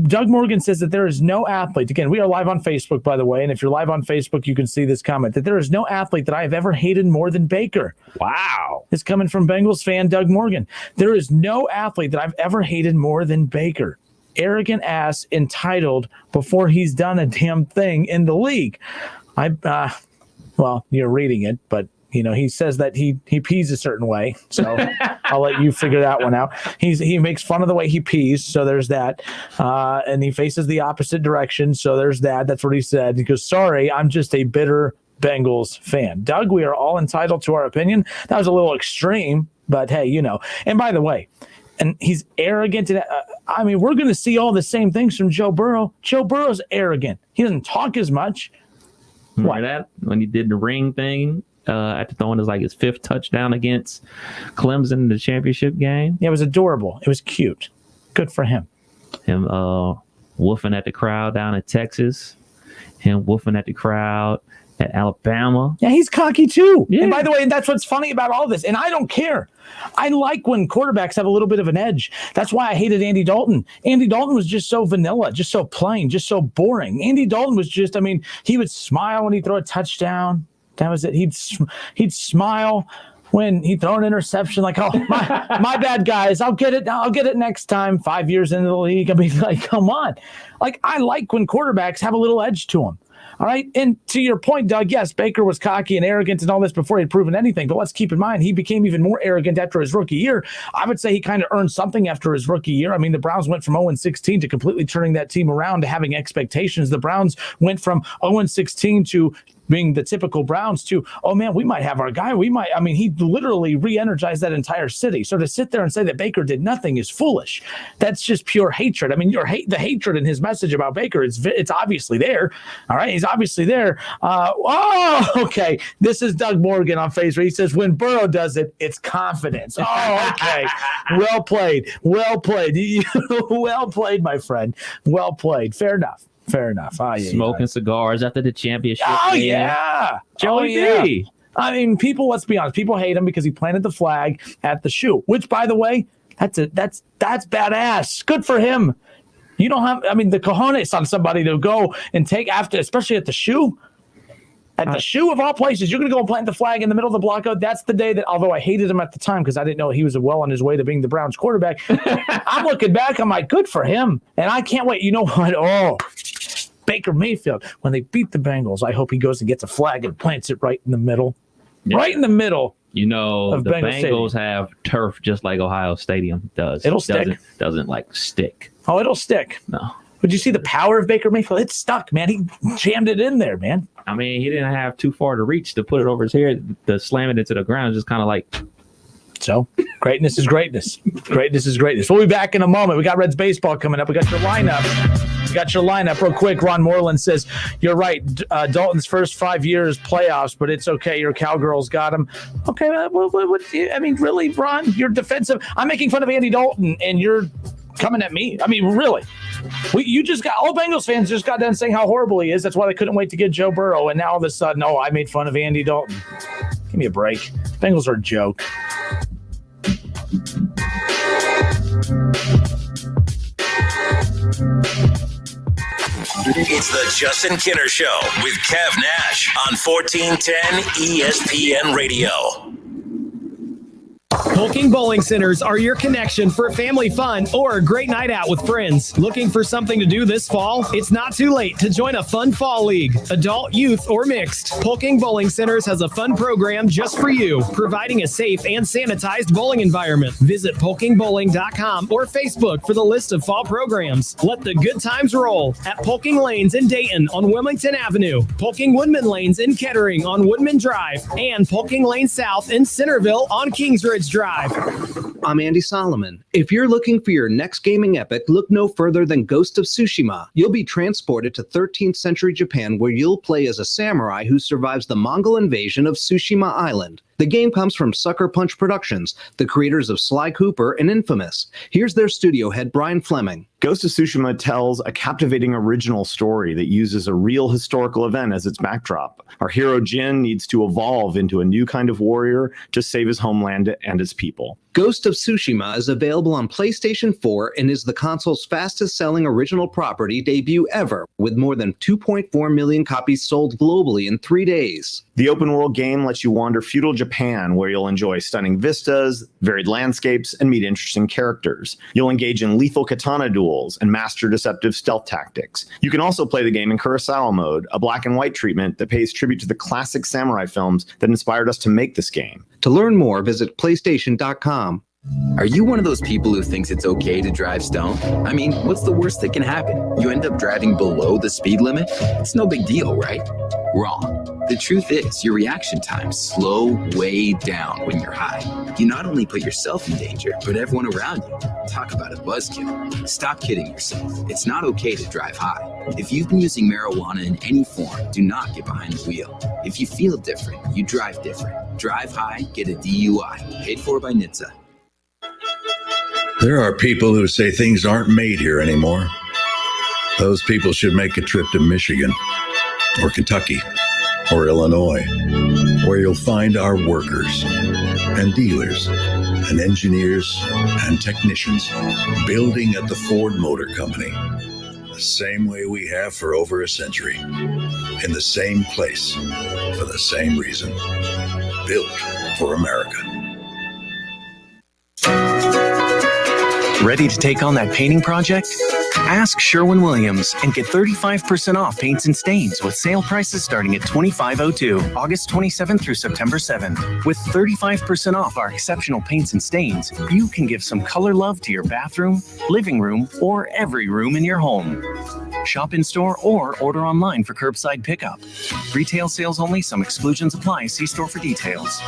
Doug Morgan says that there is no athlete. Again, we are live on Facebook, by the way, and if you're live on Facebook, you can see this comment, that there is no athlete that I have ever hated more than Baker. Wow. It's coming from Bengals fan Doug Morgan. There is no athlete that I've ever hated more than Baker. Arrogant ass, entitled before he's done a damn thing in the league. Well, you're reading it, but he says that he pees a certain way, so I'll let you figure that one out. He makes fun of the way he pees, so there's that. And he faces the opposite direction, so there's that. That's what he said. He goes, sorry, I'm just a bitter Bengals fan. Doug, we are all entitled to our opinion. That was a little extreme, but hey, And by the way, and he's arrogant. We're going to see all the same things from Joe Burrow. Joe Burrow's arrogant. He doesn't talk as much. Remember that? When he did the ring thing? After throwing his 5th touchdown against Clemson in the championship game. Yeah, it was adorable. It was cute. Good for him. Him woofing at the crowd down in Texas. Him woofing at the crowd at Alabama. Yeah, he's cocky too. Yeah. And by the way, that's what's funny about all this. And I don't care. I like when quarterbacks have a little bit of an edge. That's why I hated Andy Dalton. Andy Dalton was just so vanilla, just so plain, just so boring. Andy Dalton was just, he would smile when he'd throw a touchdown. That was it. He'd smile when he'd throw an interception, like, oh, my bad, guys. I'll get it next time. 5 years into the league. Like, come on. Like, I like when quarterbacks have a little edge to them. All right. And to your point, Doug, yes, Baker was cocky and arrogant and all this before he'd proven anything. But let's keep in mind, he became even more arrogant after his rookie year. I would say he kind of earned something after his rookie year. The Browns went from 0-16 to completely turning that team around to having expectations. The Browns went from 0-16 to being the typical Browns to, oh man, we might have our guy. He literally re-energized that entire city. So to sit there and say that Baker did nothing is foolish. That's just pure hatred. The hatred in his message about Baker, it's obviously there. All right. He's obviously there. Okay. This is Doug Morgan on Facebook. He says, when Burrow does it, it's confidence. Oh, okay. Well played. Well played, my friend. Well played. Fair enough. Smoking cigars after the championship. Oh, yeah. Joey B. People, let's be honest, people hate him because he planted the flag at the shoe, which, by the way, that's badass. Good for him. You don't have, the cojones on somebody to go and take after, especially at the shoe. At the shoe of all places, you're going to go and plant the flag in the middle of the blockout. That's the day that, although I hated him at the time because I didn't know he was well on his way to being the Browns quarterback, I'm looking back, I'm like, good for him. And I can't wait. You know what? Oh, Baker Mayfield, when they beat the Bengals, I hope he goes and gets a flag and plants it right in the middle. Yeah. Right in the middle. The Bengals have turf just like Ohio Stadium does. It'll stick. Doesn't like stick. Oh, it'll stick. No. Would you see the power of Baker Mayfield? It stuck, man. He jammed it in there, man. He didn't have too far to reach to put it over his head. To slam it into the ground, just kind of like. So, greatness is greatness. Greatness is greatness. We'll be back in a moment. We got Reds baseball coming up. We got your lineup. Real quick. Ron Moreland says, you're right. Dalton's first 5 years playoffs, but it's okay. Your Cowgirls got him. Okay. Really, Ron? You're defensive. I'm making fun of Andy Dalton, and you're coming at me. Really. All Bengals fans just got done saying how horrible he is. That's why they couldn't wait to get Joe Burrow. And now all of a sudden, I made fun of Andy Dalton. Give me a break. Bengals are a joke. It's the Justin Kinner Show with Kev Nash on 1410 ESPN Radio. Polking Bowling Centers are your connection for family fun or a great night out with friends. Looking for something to do this fall? It's not too late to join a fun fall league, adult, youth, or mixed. Polking Bowling Centers has a fun program just for you, providing a safe and sanitized bowling environment. Visit polkingbowling.com or Facebook for the list of fall programs. Let the good times roll at Polking Lanes in Dayton on Wilmington Avenue, Polking Woodman Lanes in Kettering on Woodman Drive, and Polking Lane South in Centerville on Kingsridge Drive. I'm Andy Solomon. If you're looking for your next gaming epic, look no further than Ghost of Tsushima. You'll be transported to 13th century Japan, where you'll play as a samurai who survives the Mongol invasion of Tsushima Island. The game comes from Sucker Punch Productions, the creators of Sly Cooper and Infamous. Here's their studio head, Brian Fleming. Ghost of Tsushima tells a captivating original story that uses a real historical event as its backdrop. Our hero Jin needs to evolve into a new kind of warrior to save his homeland and its people. Ghost of Tsushima is available on PlayStation 4 and is the console's fastest-selling original property debut ever, with more than 2.4 million copies sold globally in 3 days. The open-world game lets you wander feudal Japan, where you'll enjoy stunning vistas, varied landscapes, and meet interesting characters. You'll engage in lethal katana duels and master deceptive stealth tactics. You can also play the game in Kurosawa mode, a black and white treatment that pays tribute to the classic samurai films that inspired us to make this game. To learn more, visit PlayStation.com. Are you one of those people who thinks it's okay to drive stoned? What's the worst that can happen? You end up driving below the speed limit? It's no big deal, right? Wrong. The truth is, your reaction times slow way down when you're high. You not only put yourself in danger, but everyone around you. Talk about a buzzkill. Stop kidding yourself. It's not okay to drive high. If you've been using marijuana in any form, do not get behind the wheel. If you feel different, you drive different. Drive high, get a DUI. Paid for by NHTSA. There are people who say things aren't made here anymore. Those people should make a trip to Michigan or Kentucky or Illinois, where you'll find our workers and dealers and engineers and technicians building at the Ford Motor Company the same way we have for over a century, in the same place, for the same reason. Built for America. Ready to take on that painting project? Ask Sherwin-Williams and get 35% off paints and stains with sale prices starting at $25.02, August 27th through September 7th. With 35% off our exceptional paints and stains, you can give some color love to your bathroom, living room, or every room in your home. Shop in store or order online for curbside pickup. Retail sales only. Some exclusions apply. See store for details.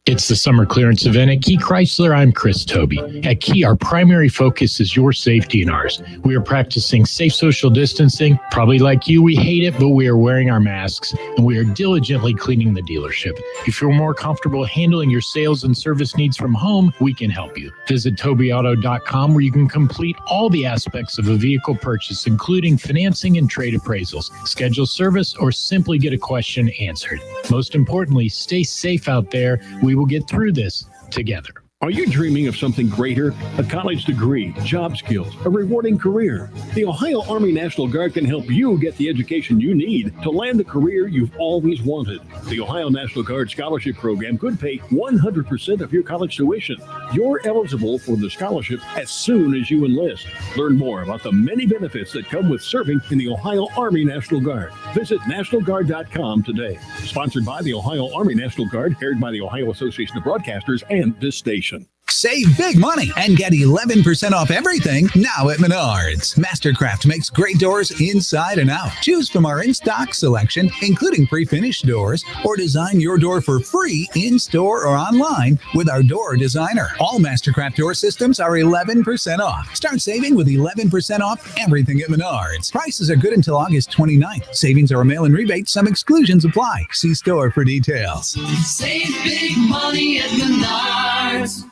It's the summer clearance event at Key Chrysler. I'm Chris Toby. At Key, our primary focus is your safety and ours. We are practicing safe social distancing. Probably like you, we hate it, but we are wearing our masks and we are diligently cleaning the dealership. If you're more comfortable handling your sales and service needs from home, we can help you. Visit TobyAuto.com where you can complete all the aspects of a vehicle purchase, including financing and trade appraisals, schedule service, or simply get a question answered. Most importantly, stay safe out there. We will get through this together. Are you dreaming of something greater? A college degree, job skills, a rewarding career? The Ohio Army National Guard can help you get the education you need to land the career you've always wanted. The Ohio National Guard Scholarship Program could pay 100% of your college tuition. You're eligible for the scholarship as soon as you enlist. Learn more about the many benefits that come with serving in the Ohio Army National Guard. Visit NationalGuard.com today. Sponsored by the Ohio Army National Guard, aired by the Ohio Association of Broadcasters and this station. Save big money and get 11% off everything now at Menards. Mastercraft makes great doors inside and out. Choose from our in-stock selection, including pre-finished doors, or design your door for free in-store or online with our door designer. All Mastercraft door systems are 11% off. Start saving with 11% off everything at Menards. Prices are good until August 29th. Savings are a mail-in rebate. Some exclusions apply. See store for details. Save big money at Menards.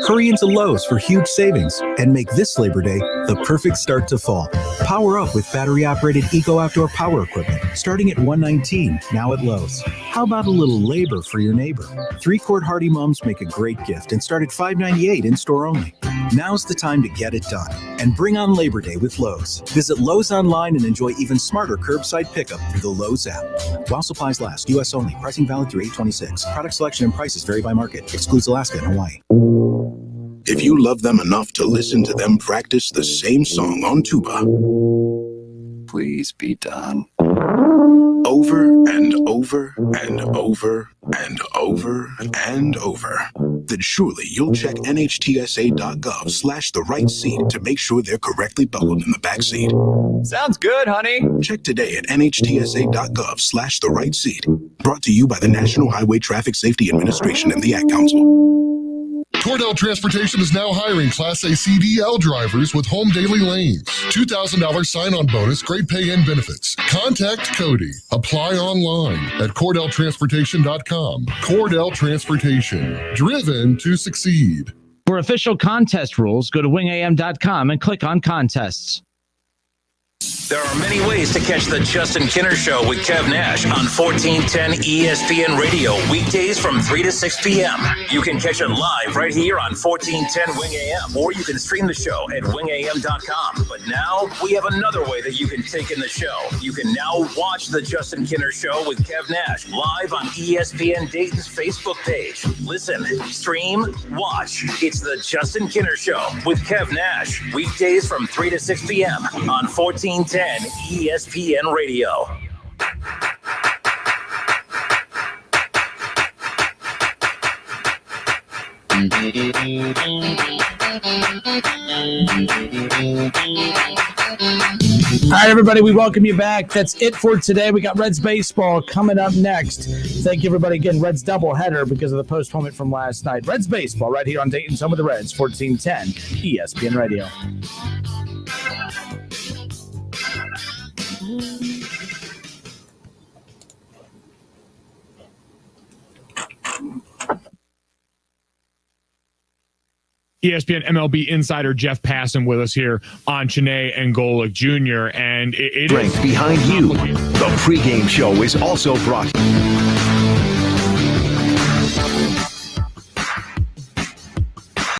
Hurry into Lowe's for huge savings and make this Labor Day the perfect start to fall. Power up with battery-operated Eco Outdoor power equipment, starting at $119, now at Lowe's. How about a little labor for your neighbor? 3-quart Hardy Mums make a great gift and start at $5.98 in-store only. Now's the time to get it done and bring on Labor Day with Lowe's. Visit Lowe's online and enjoy even smarter curbside pickup through the Lowe's app. While supplies last, U.S. only. Pricing valid through 8/26. Product selection and prices vary by market. Excludes Alaska and Hawaii. If you love them enough to listen to them practice the same song on tuba, please be done. Over and over and over and over and over, then surely you'll check NHTSA.gov/the right seat to make sure they're correctly buckled in the back seat. Sounds good, honey. Check today at NHTSA.gov/the right seat. Brought to you by the National Highway Traffic Safety Administration and the Ad Council. Cordell Transportation is now hiring Class A CDL drivers with home daily lanes. $2,000 sign-on bonus, great pay and benefits. Contact Cody. Apply online at CordellTransportation.com. Cordell Transportation. Driven to succeed. For official contest rules, go to wingam.com and click on contests. There are many ways to catch the Justin Kinner Show with Kev Nash on 1410 ESPN Radio, weekdays from 3 to 6 p.m. You can catch it live right here on 1410 Wing AM, or you can stream the show at wingam.com. But now we have another way that you can take in the show. You can now watch the Justin Kinner Show with Kev Nash live on ESPN Dayton's Facebook page. Listen, stream, watch. It's the Justin Kinner Show with Kev Nash, weekdays from 3 to 6 p.m. on 1410 ESPN Radio. All right, everybody, we welcome you back. That's it for today. We got Reds baseball coming up next. Thank you, everybody. Again, Reds doubleheader because of the postponement from last night. Reds baseball right here on Dayton's Home of the Reds, 1410 ESPN Radio. ESPN MLB insider Jeff Passan with us here on Chiney and Golick Jr. And it Strength behind you. The pregame show is also brought.